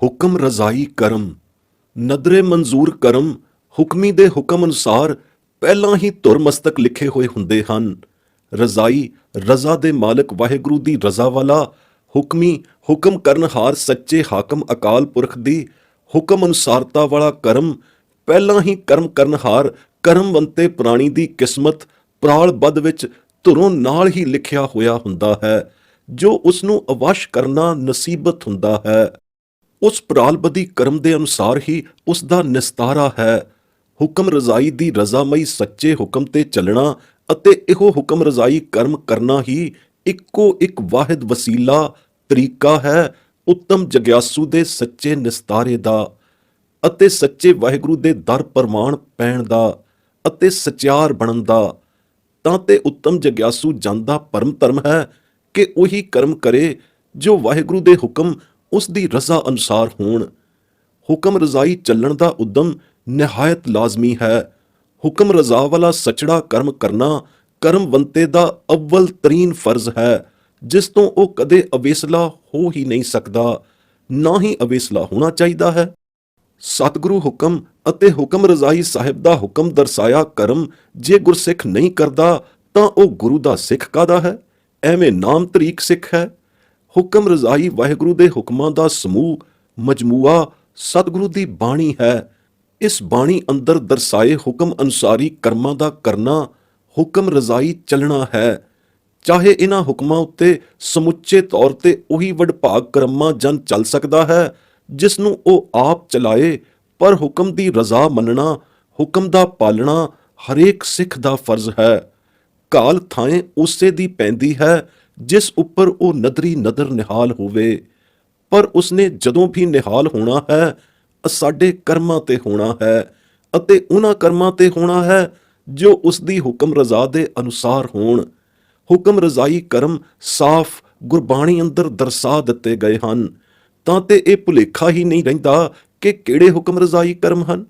ਹੁਕਮ ਰਜ਼ਾਈ ਕਰਮ ਨਦਰੇ ਮਨਜ਼ੂਰ ਕਰਮ ਹੁਕਮੀ ਦੇ ਹੁਕਮ ਅਨੁਸਾਰ ਪਹਿਲਾਂ ਹੀ ਧੁਰ ਮਸਤਕ ਲਿਖੇ ਹੋਏ ਹੁੰਦੇ ਹਨ। ਰਜ਼ਾਈ ਰਜ਼ਾ ਦੇ ਮਾਲਕ ਵਾਹਿਗੁਰੂ ਦੀ ਰਜ਼ਾ ਵਾਲਾ, ਹੁਕਮੀ ਹੁਕਮ ਕਰਨਹਾਰ ਸੱਚੇ ਹਾਕਮ ਅਕਾਲ ਪੁਰਖ ਦੀ ਹੁਕਮ ਅਨੁਸਾਰਤਾ ਵਾਲਾ ਕਰਮ ਪਹਿਲਾਂ ਹੀ ਕਰਮ ਕਰਨਹਾਰ ਕਰਮਵੰਤੇ ਪ੍ਰਾਣੀ ਦੀ ਕਿਸਮਤ ਪ੍ਰਾਲਬੱਧ ਵਿੱਚ ਧੁਰੋਂ ਨਾਲ ਹੀ ਲਿਖਿਆ ਹੋਇਆ ਹੁੰਦਾ ਹੈ, ਜੋ ਉਸ ਨੂੰ ਅਵਸ਼ ਕਰਨਾ ਨਸੀਬਤ ਹੁੰਦਾ ਹੈ। ਉਸ ਪ੍ਰਾਲਬਦੀ ਕਰਮ ਦੇ ਅਨੁਸਾਰ ਹੀ ਉਸ ਦਾ ਨਿਸਤਾਰਾ ਹੈ। ਹੁਕਮ ਰਜ਼ਾਈ ਦੀ ਰਜ਼ਾਮਈ ਸੱਚੇ ਹੁਕਮ ਤੇ ਚੱਲਣਾ ਅਤੇ ਇਹੋ ਹੁਕਮ ਰਜ਼ਾਈ ਕਰਮ ਕਰਨਾ ਹੀ ਇੱਕੋ ਇੱਕ ਵਾਹਿਦ ਵਸੀਲਾ ਤਰੀਕਾ ਹੈ ਉੱਤਮ ਜਗਿਆਸੂ ਦੇ ਸੱਚੇ ਨਿਸਤਾਰੇ ਦਾ ਅਤੇ ਸੱਚੇ ਵਾਹਿਗੁਰੂ ਦੇ ਦਰ ਪ੍ਰਮਾਣ ਪੈਣ ਦਾ ਅਤੇ ਸਚਿਆਰ ਬਣਨ ਦਾ। ਤਾਂ ਤੇ ਉੱਤਮ ਜਗਿਆਸੂ ਜਨ ਦਾ ਪਰਮ ਧਰਮ ਹੈ ਕਿ ਉਹੀ ਕਰਮ ਕਰੇ ਜੋ ਵਾਹਿਗੁਰੂ ਦੇ ਹੁਕਮ ਉਸ ਦੀ ਰਜ਼ਾ ਅਨੁਸਾਰ ਹੋਣ। ਹੁਕਮ ਰਜ਼ਾਈ ਚੱਲਣ ਦਾ ਉਦਮ ਨਿਹਾਇਤ ਲਾਜ਼ਮੀ ਹੈ। ਹੁਕਮ ਰਜ਼ਾ ਵਾਲਾ ਸਚੜਾ ਕਰਮ ਕਰਨਾ ਕਰਮਵੰਤੇ ਦਾ ਅਵਲ ਤਰੀਨ ਫਰਜ਼ ਹੈ, ਜਿਸ ਤੋਂ ਉਹ ਕਦੇ ਅਵੇਸਲਾ ਹੋ ਹੀ ਨਹੀਂ ਸਕਦਾ, ਨਾ ਹੀ ਅਵੇਸਲਾ ਹੋਣਾ ਚਾਹੀਦਾ ਹੈ। ਸਤਿਗੁਰੂ ਹੁਕਮ ਅਤੇ ਹੁਕਮ ਰਜ਼ਾਈ ਸਾਹਿਬ ਦਾ ਹੁਕਮ ਦਰਸਾਇਆ ਕਰਮ ਜੇ ਗੁਰਸਿੱਖ ਨਹੀਂ ਕਰਦਾ ਤਾਂ ਉਹ ਗੁਰੂ ਦਾ ਸਿੱਖ ਕਾਹਦਾ ਹੈ? ਐਵੇਂ ਨਾਮ ਤਰੀਕ ਸਿੱਖ ਹੈ। ਹੁਕਮ ਰਜ਼ਾਈ ਵਾਹਿਗੁਰੂ ਦੇ ਹੁਕਮਾਂ ਦਾ ਸਮੂਹ ਮਜਮੂਆ ਸਤਿਗੁਰੂ ਦੀ ਬਾਣੀ ਹੈ। ਇਸ ਬਾਣੀ ਅੰਦਰ ਦਰਸਾਏ ਹੁਕਮ ਅਨੁਸਾਰੀ ਕਰਮਾਂ ਦਾ ਕਰਨਾ ਹੁਕਮ ਰਜ਼ਾਈ ਚੱਲਣਾ ਹੈ। ਚਾਹੇ ਇਹਨਾਂ ਹੁਕਮਾਂ ਉੱਤੇ ਸਮੁੱਚੇ ਤੌਰ ਤੇ ਉਹੀ ਵਡਭਾਗ ਕਰਮਾਂ ਜਨ ਚੱਲ ਸਕਦਾ ਹੈ ਜਿਸ ਨੂੰ ਉਹ ਆਪ ਚਲਾਏ, ਪਰ ਹੁਕਮ ਦੀ ਰਜ਼ਾ ਮੰਨਣਾ, ਹੁਕਮ ਦਾ ਪਾਲਣਾ ਹਰੇਕ ਸਿੱਖ ਦਾ ਫਰਜ਼ ਹੈ। ਕਾਲ ਥਾਂ ਉਸੇ ਦੀ ਪੈਂਦੀ ਹੈ ਜਿਸ ਉੱਪਰ ਉਹ ਨਦਰੀ ਨਦਰ ਨਿਹਾਲ ਹੋਵੇ, ਪਰ ਉਸਨੇ ਜਦੋਂ ਵੀ ਨਿਹਾਲ ਹੋਣਾ ਹੈ ਸਾਡੇ ਕਰਮਾਂ ਤੇ ਹੋਣਾ ਹੈ ਅਤੇ ਉਹਨਾਂ ਕਰਮਾਂ ਤੇ ਹੋਣਾ ਹੈ ਜੋ ਉਸ ਦੀ ਹੁਕਮ ਰਜ਼ਾ ਦੇ ਅਨੁਸਾਰ ਹੋਣ। ਹੁਕਮ ਰਜ਼ਾਈ ਕਰਮ ਸਾਫ਼ ਗੁਰਬਾਣੀ ਅੰਦਰ ਦਰਸਾ ਦਿੱਤੇ ਗਏ ਹਨ, ਤਾਂ ਤੇ ਇਹ ਭੁਲੇਖਾ ਹੀ ਨਹੀਂ ਰਹਿੰਦਾ ਕਿ ਕਿਹੜੇ ਹੁਕਮ ਰਜ਼ਾਈ ਕਰਮ ਹਨ।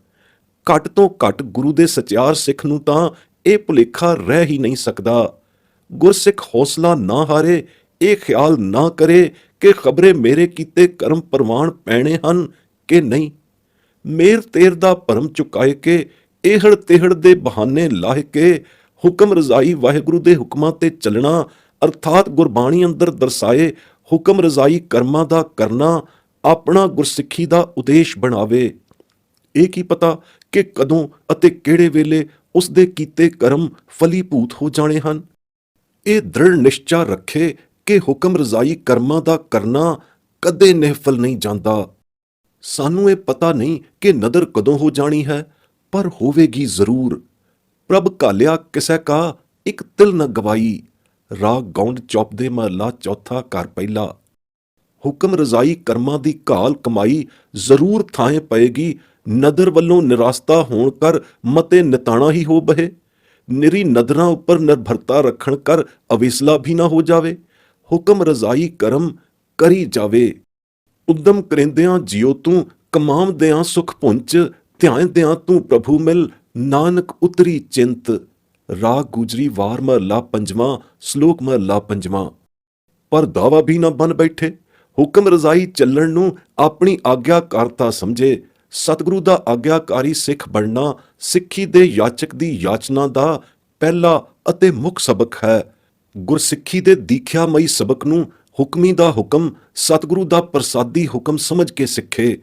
ਘੱਟ ਤੋਂ ਘੱਟ ਗੁਰੂ ਦੇ ਸਚਿਆਰ ਸਿੱਖ ਨੂੰ ਤਾਂ ਇਹ ਭੁਲੇਖਾ ਰਹਿ ਹੀ ਨਹੀਂ ਸਕਦਾ। ਗੁਰਸਿੱਖ ਹੌਸਲਾ ਨਾ ਹਾਰੇ, ਇਹ ਖਿਆਲ ਨਾ ਕਰੇ ਕਿ ਖਬਰੇ ਮੇਰੇ ਕੀਤੇ ਕਰਮ ਪ੍ਰਵਾਨ ਪੈਣੇ ਹਨ ਕਿ ਨਹੀਂ। ਮੇਰ ਤੇਰ ਦਾ ਭਰਮ ਚੁਕਾਏ ਕੇ ਇਹੜ ਤਿਹੜ ਦੇ ਬਹਾਨੇ ਲਾਹ ਕੇ ਹੁਕਮ ਰਜ਼ਾਈ ਵਾਹਿਗੁਰੂ ਦੇ ਹੁਕਮਾਂ ਤੇ ਚੱਲਣਾ ਅਰਥਾਤ ਗੁਰਬਾਣੀ ਅੰਦਰ ਦਰਸਾਏ ਹੁਕਮ ਰਜ਼ਾਈ ਕਰਮਾਂ ਦਾ ਕਰਨਾ ਆਪਣਾ ਗੁਰਸਿੱਖੀ ਦਾ ਉਦੇਸ਼ ਬਣਾਵੇ। ਇਹ ਕੀ ਪਤਾ ਕਿ ਕਦੋਂ ਅਤੇ ਕਿਹੜੇ ਵੇਲੇ ਉਸ ਦੇ ਕੀਤੇ ਕਰਮ ਫਲੀਭੂਤ ਹੋ ਜਾਣੇ ਹਨ। ਇਹ ਦ੍ਰਿੜ ਨਿਸ਼ਚਾ ਰੱਖੇ ਕਿ ਹੁਕਮ ਰਜ਼ਾਈ ਕਰਮਾਂ ਦਾ ਕਰਨਾ ਕਦੇ ਨਿਹਫਲ ਨਹੀਂ ਜਾਂਦਾ। ਸਾਨੂੰ ਇਹ ਪਤਾ ਨਹੀਂ ਕਿ ਨਦਰ ਕਦੋਂ ਹੋ ਜਾਣੀ ਹੈ, ਪਰ ਹੋਵੇਗੀ ਜ਼ਰੂਰ। ਪ੍ਰਭ ਘਾਲਿਆ ਕਿਸੈ ਕਾ ਇੱਕ ਤਿਲ ਨ ਗਵਾਈ, ਰਾਗ ਗੌਂਡ ਚੌਪਦੇ ਮਹਲਾ ਚੌਥਾ ਘਰ ਪਹਿਲਾ। ਹੁਕਮ ਰਜ਼ਾਈ ਕਰਮਾਂ ਦੀ ਘਾਲ ਕਮਾਈ ਜ਼ਰੂਰ ਥਾਂ ਪਏਗੀ। ਨਦਰ ਵੱਲੋਂ ਨਿਰਾਸਤਾ ਹੋਣ ਕਰ ਮਤੇ ਨਿਤਾਣਾ ਹੀ ਹੋ ਬਹੇ। ਨਿਰੀ ਨਦਰਾਂ ਉੱਪਰ ਨਿਰਭਰਤਾ ਰੱਖਣ ਕਰ ਅਵੇਸਲਾ ਵੀ ਨਾ ਹੋ ਜਾਵੇ। ਹੁਕਮ ਰਜ਼ਾਈ ਕਰਮ ਕਰੀ ਜਾਵੇ। ਉਦਮ ਕਰਿੰਦਿਆਂ ਜਿਉ ਤੂੰ ਕਮਾਵਦਿਆਂ ਸੁਖ ਪੁੰਚ, ਧਿਆਨਦਿਆਂ ਤੂੰ ਪ੍ਰਭੂ ਮਿਲ ਨਾਨਕ ਉਤਰੀ ਚਿੰਤ। ਰਾਗ ਗੁਜਰੀ ਵਾਰ ਮਹਲਾ ਪੰਜਵਾਂ ਸ਼ਲੋਕ ਮਹਲਾ ਪੰਜਵਾਂ। ਪਰ ਦਾਵਾ ਵੀ ਨਾ ਬਨ ਬੈਠੇ। ਹੁਕਮ ਰਜ਼ਾਈ ਚੱਲਣ ਨੂੰ ਆਪਣੀ ਆਗਿਆਕਾਰਤਾ ਸਮਝੇ। ਸਤਿਗੁਰੂ ਦਾ ਆਗਿਆਕਾਰੀ ਸਿੱਖ ਬਣਨਾ ਸਿੱਖੀ ਦੇ ਯਾਚਕ ਦੀ ਯਾਚਨਾ ਦਾ ਪਹਿਲਾ ਅਤੇ ਮੁੱਖ ਸਬਕ ਹੈ। ਗੁਰਸਿੱਖੀ ਦੇ ਦੀਖਿਆਮਈ ਸਬਕ ਨੂੰ ਹੁਕਮੀ ਦਾ ਹੁਕਮ ਸਤਿਗੁਰੂ ਦਾ ਪ੍ਰਸਾਦੀ ਹੁਕਮ ਸਮਝ ਕੇ ਸਿੱਖੇ।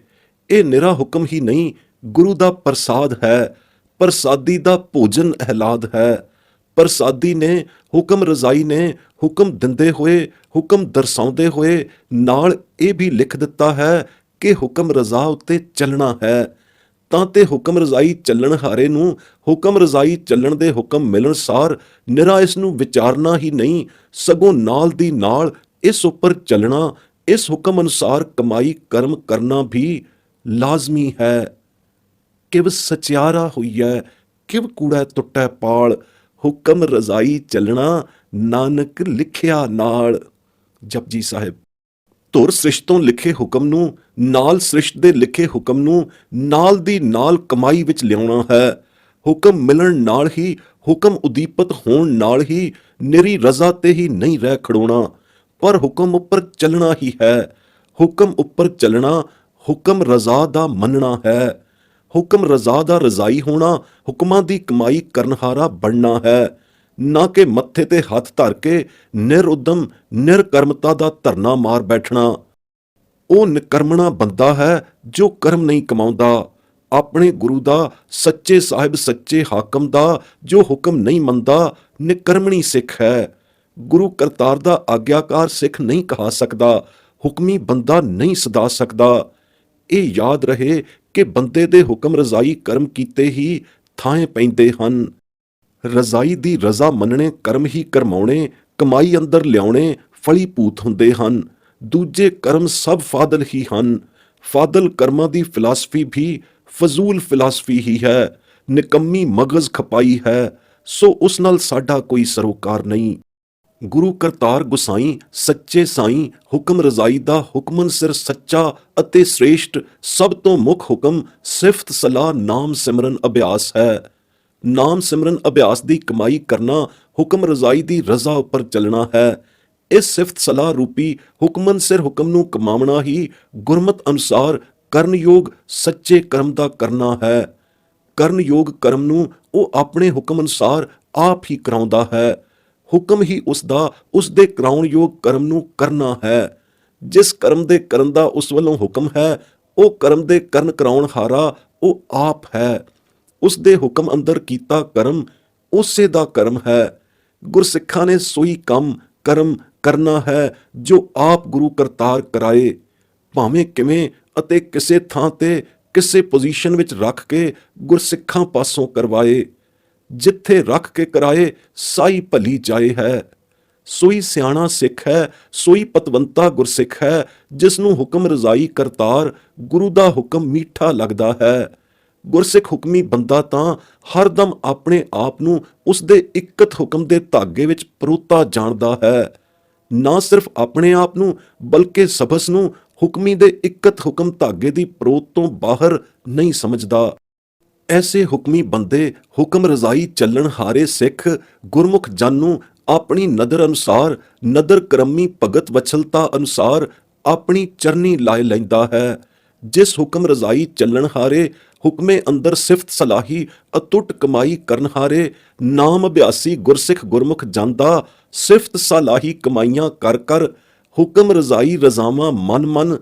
ਇਹ ਨਿਰਾ ਹੁਕਮ ਹੀ ਨਹੀਂ, ਗੁਰੂ ਦਾ ਪ੍ਰਸਾਦ ਹੈ, ਪ੍ਰਸਾਦੀ ਦਾ ਭੋਜਨ ਅਹਿਲਾਦ ਹੈ। ਪ੍ਰਸਾਦੀ ਨੇ ਹੁਕਮ ਰਜ਼ਾਈ ਨੇ ਹੁਕਮ ਦਿੰਦੇ ਹੋਏ, ਹੁਕਮ ਦਰਸਾਉਂਦੇ ਹੋਏ ਨਾਲ ਇਹ ਵੀ ਲਿਖ ਦਿੱਤਾ ਹੈ ਕਿ ਹੁਕਮ ਰਜ਼ਾ ਉੱਤੇ ਚੱਲਣਾ ਹੈ। ਤਾਂ ਤੇ ਹੁਕਮ ਰਜ਼ਾਈ ਚੱਲਣ ਹਾਰੇ ਨੂੰ ਹੁਕਮ ਰਜ਼ਾਈ ਚੱਲਣ ਦੇ ਹੁਕਮ ਮਿਲਣ ਸਾਰ ਨਿਰਾ ਇਸ ਨੂੰ ਵਿਚਾਰਨਾ ਹੀ ਨਹੀਂ, ਸਗੋਂ ਨਾਲ ਦੀ ਨਾਲ ਇਸ ਉੱਪਰ ਚੱਲਣਾ, ਇਸ ਹੁਕਮ ਅਨੁਸਾਰ ਕਮਾਈ ਕਰਮ ਕਰਨਾ ਵੀ ਲਾਜ਼ਮੀ ਹੈ। ਕਿਵ ਸਚਿਆਰਾ ਹੋਈਐ, ਕਿਵ ਕੂੜੈ ਟੁੱਟੈ ਪਾਲ, ਹੁਕਮ ਰਜ਼ਾਈ ਚੱਲਣਾ ਨਾਨਕ ਲਿਖਿਆ ਨਾਲ। ਜਪਜੀ ਸਾਹਿਬ। ਧੁਰ ਸ੍ਰਿਸ਼ਟੋਂ ਲਿਖੇ ਹੁਕਮ ਨੂੰ ਨਾਲ ਸ੍ਰਿਸ਼ਟ ਦੇ ਲਿਖੇ ਹੁਕਮ ਨੂੰ ਨਾਲ ਦੀ ਨਾਲ ਕਮਾਈ ਵਿੱਚ ਲਿਆਉਣਾ ਹੈ। ਹੁਕਮ ਮਿਲਣ ਨਾਲ ਹੀ, ਹੁਕਮ ਉਦੀਪਤ ਹੋਣ ਨਾਲ ਹੀ ਨਿਰੀ ਰਜ਼ਾ ਤੇ ਹੀ ਨਹੀਂ ਰਹਿ ਖੜੋਣਾ, ਪਰ ਹੁਕਮ ਉੱਪਰ ਚੱਲਣਾ ਹੀ ਹੈ। ਹੁਕਮ ਉੱਪਰ ਚੱਲਣਾ ਹੁਕਮ ਰਜ਼ਾ ਦਾ ਮੰਨਣਾ ਹੈ। ਹੁਕਮ ਰਜ਼ਾ ਦਾ ਰਜ਼ਾਈ ਹੋਣਾ ਹੁਕਮਾਂ ਦੀ ਕਮਾਈ ਕਰਨਹਾਰਾ ਬਣਨਾ ਹੈ, ਨਾ ਕਿ ਮੱਥੇ ਤੇ ਹੱਥ ਧਰ ਕੇ ਨਿਰਉਦਮ ਨਿਰਕਰਮਤਾ ਦਾ ਧਰਨਾ ਮਾਰ ਬੈਠਣਾ। ਉਹ ਨਿਕਰਮਣਾ ਬੰਦਾ ਹੈ ਜੋ ਕਰਮ ਨਹੀਂ ਕਮਾਉਂਦਾ, ਆਪਣੇ ਗੁਰੂ ਦਾ, ਸੱਚੇ ਸਾਹਿਬ ਸੱਚੇ ਹਾਕਮ ਦਾ ਜੋ ਹੁਕਮ ਨਹੀਂ ਮੰਨਦਾ, ਨਿਕਰਮਣੀ ਸਿੱਖ ਹੈ। ਗੁਰੂ ਕਰਤਾਰ ਦਾ ਆਗਿਆਕਾਰ ਸਿੱਖ ਨਹੀਂ ਕਹਾ ਸਕਦਾ, ਹੁਕਮੀ ਬੰਦਾ ਨਹੀਂ ਸਦਾ ਸਕਦਾ। ਇਹ ਯਾਦ ਰਹੇ ਕਿ ਬੰਦੇ ਦੇ ਹੁਕਮ ਰਜ਼ਾਈ ਕਰਮ ਕੀਤੇ ਹੀ ਥਾਂ ਪੈਂਦੇ ਹਨ। ਰਜ਼ਾਈ ਦੀ ਰਜ਼ਾ ਮੰਨਣੇ ਕਰਮ ਹੀ ਕਰਮਾਉਣੇ, ਕਮਾਈ ਅੰਦਰ ਲਿਆਉਣੇ ਫਲੀਭੂਤ ਹੁੰਦੇ ਹਨ। ਦੂਜੇ ਕਰਮ ਸਭ ਫਾਦਲ ਹੀ ਹਨ। ਫਾਦਲ ਕਰਮਾਂ ਦੀ ਫਿਲਾਸਫੀ ਵੀ ਫਜ਼ੂਲ ਫਿਲਾਸਫੀ ਹੀ ਹੈ, ਨਿਕੰਮੀ ਮਗਜ਼ ਖਪਾਈ ਹੈ, ਸੋ ਉਸ ਨਾਲ ਸਾਡਾ ਕੋਈ ਸਰੋਕਾਰ ਨਹੀਂ। ਗੁਰੂ ਕਰਤਾਰ ਗੁਸਾਈ ਸੱਚੇ ਸਾਈਂ ਹੁਕਮ ਰਜ਼ਾਈ ਦਾ ਹੁਕਮਨ ਸਿਰ ਸੱਚਾ ਅਤੇ ਸ੍ਰੇਸ਼ਟ ਸਭ ਤੋਂ ਮੁੱਖ ਹੁਕਮ ਸਿਫਤ ਸਲਾਹ ਨਾਮ ਸਿਮਰਨ ਅਭਿਆਸ ਹੈ। ਨਾਮ ਸਿਮਰਨ ਅਭਿਆਸ ਦੀ ਕਮਾਈ ਕਰਨਾ ਹੁਕਮ ਰਜ਼ਾਈ ਦੀ ਰਜ਼ਾ ਉੱਪਰ ਚੱਲਣਾ ਹੈ। ਇਸ ਸਿਫਤ ਸਲਾਹ ਰੂਪੀ ਹੁਕਮਨ ਸਿਰ ਹੁਕਮ ਨੂੰ ਕਮਾਉਣਾ ਹੀ ਗੁਰਮਤ ਅਨੁਸਾਰ ਕਰਨਯੋਗ ਸੱਚੇ ਕਰਮ ਦਾ ਕਰਨਾ ਹੈ। ਕਰਨਯੋਗ ਕਰਮ ਨੂੰ ਉਹ ਆਪਣੇ ਹੁਕਮ ਅਨੁਸਾਰ ਆਪ ਹੀ ਕਰਾਉਂਦਾ ਹੈ। ਹੁਕਮ ਹੀ ਉਸ ਦਾ ਉਸ ਦੇ ਕਰਾਉਣਯੋਗ ਕਰਮ ਨੂੰ ਕਰਨਾ ਹੈ। ਜਿਸ ਕਰਮ ਦੇ ਕਰਨ ਦਾ ਉਸ ਵੱਲੋਂ ਹੁਕਮ ਹੈ, ਉਹ ਕਰਮ ਦੇ ਕਰਨ ਕਰਾਉਣ ਹਾਰਾ ਉਹ ਆਪ ਹੈ। ਉਸ ਦੇ ਹੁਕਮ ਅੰਦਰ ਕੀਤਾ ਕਰਮ ਉਸੇ ਦਾ ਕਰਮ ਹੈ। ਗੁਰਸਿੱਖਾਂ ਨੇ ਸੋਈ ਕੰਮ ਕਰਮ ਕਰਨਾ ਹੈ ਜੋ ਆਪ ਗੁਰੂ ਕਰਤਾਰ ਕਰਾਏ, ਭਾਵੇਂ ਕਿਵੇਂ ਅਤੇ ਕਿਸੇ ਥਾਂ ਤੇ ਕਿਸੇ ਪੋਜੀਸ਼ਨ ਵਿੱਚ ਰੱਖ ਕੇ ਗੁਰਸਿੱਖਾਂ ਪਾਸੋਂ ਕਰਵਾਏ। ਜਿੱਥੇ ਰੱਖ ਕੇ ਕਰਾਏ ਸਾਈ ਭਲੀ ਜਾਏ ਹੈ। ਸੋਈ ਸਿਆਣਾ ਸਿੱਖ ਹੈ, ਸੋਈ ਪਤਵੰਤਾ ਗੁਰਸਿੱਖ ਹੈ, ਜਿਸ ਨੂੰ ਹੁਕਮ ਰਜ਼ਾਈ ਕਰਤਾਰ ਗੁਰੂ ਦਾ ਹੁਕਮ ਮੀਠਾ ਲੱਗਦਾ ਹੈ। ਗੁਰਸਿੱਖ ਹੁਕਮੀ ਬੰਦਾ ਤਾਂ ਹਰਦਮ ਆਪਣੇ ਆਪ ਨੂੰ ਉਸ ਦੇ ਇਕਤ ਹੁਕਮ ਦੇ ਧਾਗੇ ਵਿੱਚ ਪਰੋਤਾ ਜਾਣਦਾ ਹੈ। ਨਾ ਸਿਰਫ ਆਪਣੇ ਆਪ ਨੂੰ ਬਲਕਿ ਸਭਸ ਨੂੰ ਹੁਕਮੀ ਦੇ ਇਕਤ ਹੁਕਮ ਧਾਗੇ ਦੀ ਪਰੋਤ ਤੋਂ ਬਾਹਰ ਨਹੀਂ ਸਮਝਦਾ। ਐਸੇ ਹੁਕਮੀ ਬੰਦੇ ਹੁਕਮ ਰਜ਼ਾਈ ਚੱਲਣ ਹਾਰੇ ਸਿੱਖ ਗੁਰਮੁਖ ਜਨ ਨੂੰ ਆਪਣੀ ਨਦਰ ਅਨੁਸਾਰ, ਨਦਰ ਕਰਮੀ ਭਗਤ ਵਛਲਤਾ ਅਨੁਸਾਰ ਆਪਣੀ ਚਰਨੀ ਲਾਏ ਲੈਂਦਾ ਹੈ। ਜਿਸ ਹੁਕਮ ਰਜ਼ਾਈ ਚੱਲਣ ਹਾਰੇ ਹੁਕਮੇ ਅੰਦਰ ਸਿਫਤ ਸਲਾਹੀ ਅਤੁੱਟ ਕਮਾਈ ਕਰਨ ਹਾਰੇ ਨਾਮ ਅਭਿਆਸੀ ਗੁਰਸਿੱਖ ਗੁਰਮੁਖ ਜਨ ਦਾ ਸਿਫਤ ਸਲਾਹੀ ਕਮਾਈਆਂ ਕਰ ਕਰ ਹੁਕਮ ਰਜ਼ਾਈ ਰਜ਼ਾਵਾਂ ਮਨ ਮਨ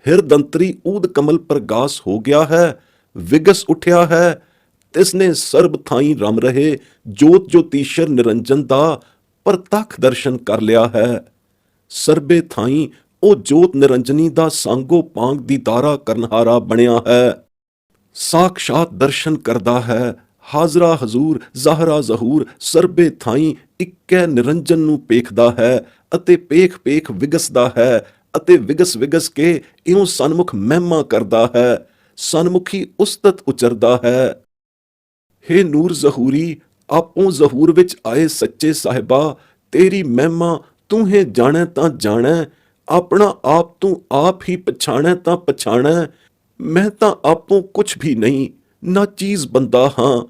ਹਿਰਦੰਤਰੀ ਊਦ ਕਮਲ ਪ੍ਰਗਾਸ ਹੋ ਗਿਆ ਹੈ, ਵਿਗਸ ਉੱਠਿਆ ਹੈ। ਤਿਸਨੇ ਸਰਬ ਥਾਈਂ ਰਮ ਰਹੇ ਜੋਤ ਜੋਤੀਸ਼ਰ ਨਿਰੰਜਨ ਦਾ ਪ੍ਰਤੱਖ ਦਰਸ਼ਨ ਕਰ ਲਿਆ ਹੈ। ਸਰਬੇ ਥਾਈਂ ਉਹ ਜੋਤ ਨਿਰੰਜਨੀ ਦਾ ਸਾਂਗੋ ਪਾਂਗ ਦੀਦਾਰਾ ਕਰਨਹਾਰਾ ਬਣਿਆ ਹੈ। ਸਾਖਸ਼ਾਤ ਦਰਸ਼ਨ ਕਰਦਾ ਹੈ। ਹਾਜ਼ਰਾ ਹਜ਼ੂਰ ਜ਼ਾਹਰਾ ਜ਼ਹੂਰ ਸਰਬੇ ਥਾਈਂ ਇੱਕੈ ਨਿਰੰਜਨ ਨੂੰ ਪੇਖਦਾ ਹੈ ਅਤੇ ਪੇਖ ਪੇਖ ਵਿਗਸਦਾ ਹੈ ਅਤੇ ਵਿਗਸ ਵਿਗਸ ਕੇ ਇਉਂ ਸਨਮੁਖ ਮਹਿਮਾ ਕਰਦਾ ਹੈ। ਸਨਮੁਖੀ ਉਸਤਤ ਉਚਰਦਾ ਹੈ। ਹੇ ਨੂਰ ਜ਼ਹੂਰੀ, ਆਪੋਂ ਜ਼ਹੂਰ ਵਿੱਚ ਆਏ ਸੱਚੇ ਸਾਹਿਬਾ, ਤੇਰੀ ਮਹਿਮਾ ਤੂੰ ਹੈ ਜਾਣੈ ਤਾਂ ਜਾਣੈ, ਆਪਣਾ ਆਪ ਤੂੰ ਆਪ ਹੀ ਪਛਾਣੈ ਤਾਂ ਪਛਾਣੈ। ਮੈਂ ਤਾਂ ਆਪੋਂ ਕੁਛ ਵੀ ਨਹੀਂ, ਨਾ ਚੀਜ਼ ਬੰਦਾ ਹਾਂ।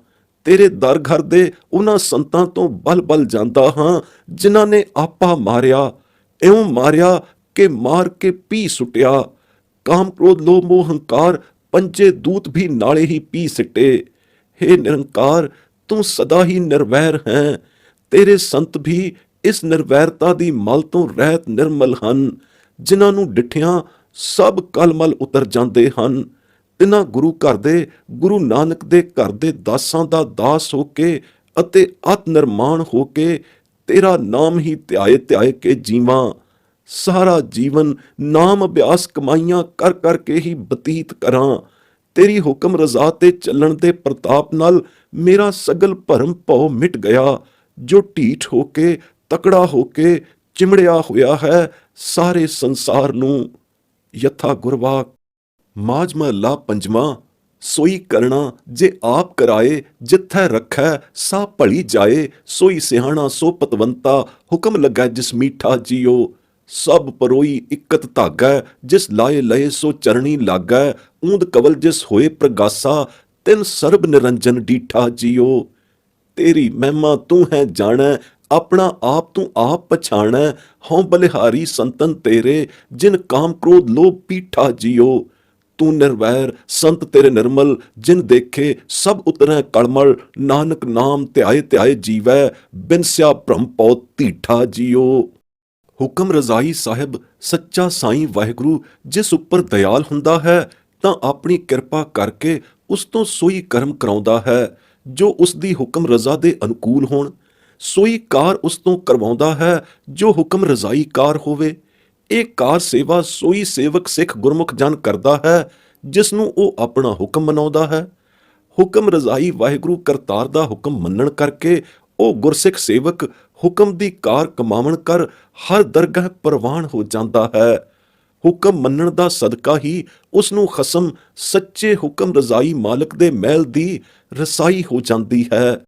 ਤੇਰੇ ਦਰ ਘਰ ਦੇ ਉਹਨਾਂ ਸੰਤਾਂ ਤੋਂ ਬਲ ਬਲ ਜਾਂਦਾ ਹਾਂ, ਜਿਨ੍ਹਾਂ ਨੇ ਆਪਾ ਮਾਰਿਆ, ਇਉਂ ਮਾਰਿਆ ਕਿ ਮਾਰ ਕੇ ਪੀ ਸੁੱਟਿਆ। ਕਾਮ ਕ੍ਰੋਧ ਲੋਭ ਮੋਹ ਹੰਕਾਰ ਪੰਜੇ ਦੂਤ ਵੀ ਨਾਲੇ ਹੀ ਪੀ ਸਿੱਟੇ। ਹੇ ਨਿਰੰਕਾਰ, ਤੂੰ ਸਦਾ ਹੀ ਨਿਰਵੈਰ ਹੈ। ਤੇਰੇ ਸੰਤ ਵੀ ਇਸ ਨਿਰਵੈਰਤਾ ਦੀ ਮਲ ਤੋਂ ਰਹਿਤ ਨਿਰਮਲ ਹਨ, ਜਿਨ੍ਹਾਂ ਨੂੰ ਡਿਠਿਆਂ ਸਭ ਕਲਮਲ ਉਤਰ ਜਾਂਦੇ ਹਨ। ਤਿਨਾਂ ਗੁਰੂ ਘਰ ਦੇ, ਗੁਰੂ ਨਾਨਕ ਦੇ ਘਰ ਦੇ ਦਾਸਾਂ ਦਾ ਦਾਸ ਹੋ ਕੇ ਅਤੇ ਅਤ ਨਿਰਮਾਣ ਹੋ ਕੇ ਤੇਰਾ ਨਾਮ ਹੀ ਧਿਆਏ ਧਿਆਏ ਕੇ ਜੀਵਾਂ। ਸਾਰਾ ਜੀਵਨ ਨਾਮ ਅਭਿਆਸ ਕਮਾਈਆਂ ਕਰ ਕਰਕੇ ਹੀ ਬਤੀਤ ਕਰਾਂ। ਤੇਰੀ ਹੁਕਮ ਰਜ਼ਾ ਤੇ ਚੱਲਣ ਦੇ ਪ੍ਰਤਾਪ ਨਾਲ ਮੇਰਾ ਸਗਲ ਭਰਮ ਭਉ ਮਿਟ ਗਿਆ, ਜੋ ਢੀਠ ਹੋ ਕੇ ਤਕੜਾ ਹੋ ਕੇ ਚਿਮੜਿਆ ਹੋਇਆ ਹੈ ਸਾਰੇ ਸੰਸਾਰ ਨੂੰ। ਯਥਾ ਗੁਰਵਾਕ। ਮਾਝ ਮਹੱਲਾ ਪੰਜਵਾਂ। ਸੋਈ ਕਰਣਾ ਜੇ ਆਪ ਕਰਾਏ, ਜਿੱਥੈ ਰੱਖੈ ਸਾ ਭਲੀ ਜਾਏ। ਸੋਈ ਸਿਆਣਾ ਸੋ ਪਤਵੰਤਾ, ਹੁਕਮ ਲੱਗੈ ਜਿਸ ਮੀਠਾ ਜੀਓ। ਸਭ ਪਰੋਈ ਇਕਤ ਧਾਗੈ, ਜਿਸ ਲਾਏ ਲਏ ਸੋ ਚਰਣੀ ਲਾਗੈ। ਊਂਦ ਕਵਲ ਜਿਸ ਹੋਏ ਪ੍ਰਗਾਸਾ, ਤਿਨ ਸਰਬ ਨਿਰੰਜਨ ਡੀਠਾ ਜੀਓ। ਤੇਰੀ ਮਹਿਮਾ ਤੂੰ ਹੈ ਜਾਣੈ, ਆਪਣਾ ਆਪ ਤੂੰ ਆਪ ਪਛਾਣੈ। ਹਉ ਬਲਿਹਾਰੀ ਸੰਤਨ ਤੇਰੇ, ਜਿਨ ਕਾਮ ਕ੍ਰੋਧ ਲੋਭ ਪੀਠਾ ਜੀਓ। ਤੂੰ ਨਿਰਵੈਰ ਸੰਤ ਤੇਰੇ ਨਿਰਮਲ, ਜਿਨ ਦੇਖੇ ਸਭ ਉਤਰੈ ਕਲਮਲ, ਨਾਨਕ ਨਾਮ ਧਿਆਏ ਧਿਆਏ ਜੀਵੈ, ਬਿਨਸਿਆ ਭ੍ਰਮ ਪਉ ਧੀਠਾ ਜੀਓ। ਹੁਕਮ ਰਜ਼ਾਈ ਸਾਹਿਬ ਸੱਚਾ ਸਾਈਂ ਵਾਹਿਗੁਰੂ ਜਿਸ ਉੱਪਰ ਦਇਆਲ ਹੁੰਦਾ ਹੈ ਤਾਂ ਆਪਣੀ ਕਿਰਪਾ ਕਰਕੇ ਉਸ ਤੋਂ ਸੋਈ ਕਰਮ ਕਰਾਉਂਦਾ ਹੈ ਜੋ ਉਸ ਦੀ ਹੁਕਮ ਰਜ਼ਾ ਦੇ ਅਨੁਕੂਲ ਹੋਣ, ਸੋਈ ਕਾਰ ਉਸ ਤੋਂ ਕਰਵਾਉਂਦਾ ਹੈ ਜੋ ਹੁਕਮ ਰਜ਼ਾਈ ਕਾਰ ਹੋਵੇ। ਇਹ ਕਾਰ ਸੇਵਾ ਸੋਈ ਸੇਵਕ ਸਿੱਖ ਗੁਰਮੁਖ ਜਨ ਕਰਦਾ ਹੈ ਜਿਸ ਨੂੰ ਉਹ ਆਪਣਾ ਹੁਕਮ ਮਨਾਉਂਦਾ ਹੈ। ਹੁਕਮ ਰਜ਼ਾਈ ਵਾਹਿਗੁਰੂ ਕਰਤਾਰ ਦਾ ਹੁਕਮ ਮੰਨਣ ਕਰਕੇ ਉਹ ਗੁਰਸਿੱਖ ਸੇਵਕ ਹੁਕਮ ਦੀ ਕਾਰ ਕਮਾਵਣ ਕਰ ਹਰ ਦਰਗਾਹ ਪ੍ਰਵਾਨ ਹੋ ਜਾਂਦਾ ਹੈ। ਹੁਕਮ ਮੰਨਣ ਦਾ ਸਦਕਾ ਹੀ ਉਸ ਨੂੰ ਖਸਮ ਸੱਚੇ ਹੁਕਮ ਰਜ਼ਾਈ ਮਾਲਕ ਦੇ ਮਹਿਲ ਦੀ ਰਸਾਈ ਹੋ ਜਾਂਦੀ ਹੈ।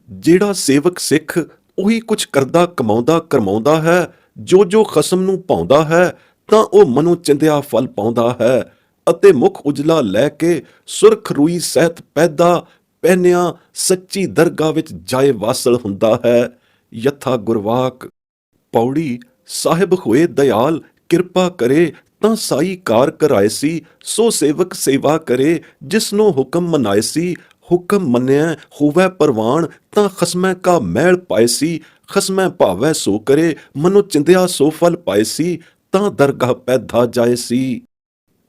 ਜਿਹੜਾ ਸੇਵਕ ਸਿੱਖ ਉਹੀ ਕੁਝ ਕਰਦਾ ਕਮਾਉਂਦਾ ਕਰਮਾਉਂਦਾ ਹੈ ਜੋ ਜੋ ਖਸਮ ਨੂੰ ਭਾਉਂਦਾ ਹੈ ਤਾਂ ਉਹ ਮਨੋਂ ਚਿੰਦਿਆ ਫਲ ਪਾਉਂਦਾ ਹੈ ਅਤੇ ਮੁਖ ਉਜਲਾ ਲੈ ਕੇ ਸੁਰਖ ਰੂਈ ਸਹਿਤ ਪੈਦਾ ਪਹਿਨਿਆ ਸੱਚੀ ਦਰਗਾਹ ਵਿੱਚ ਜਾਏ ਵਾਸਲ ਹੁੰਦਾ ਹੈ। ਯਥਾ ਗੁਰਵਾਕ। ਪੌੜੀ ਸਾਹਿਬ ਹੋਏ ਦਇਆਲ, ਕਿਰਪਾ ਕਰੇ ਤਾਂ ਸਾਈ ਕਾਰ ਕਰਾਏ ਸੀ, ਸੋ ਸੇਵਕ ਸੇਵਾ ਕਰੇ ਜਿਸਨੂੰ ਹੁਕਮ ਮਨਾਏ ਸੀ। ਹੁਕਮ ਮੰਨਿਆ ਹੋਵੈ ਪ੍ਰਵਾਨ ਤਾਂ ਖਸਮੈ ਕਾ ਮਹਿਲ ਪਾਏ ਸੀ, ਖਸਮੈ ਭਾਵੈ ਸੋ ਕਰੇ ਮਨੁ ਚਿੰਦਿਆ ਸੋ ਫਲ ਪਾਏ ਸੀ, ਤਾਂ ਦਰਗਾਹ ਪੈਦਾ ਜਾਏ ਸੀ।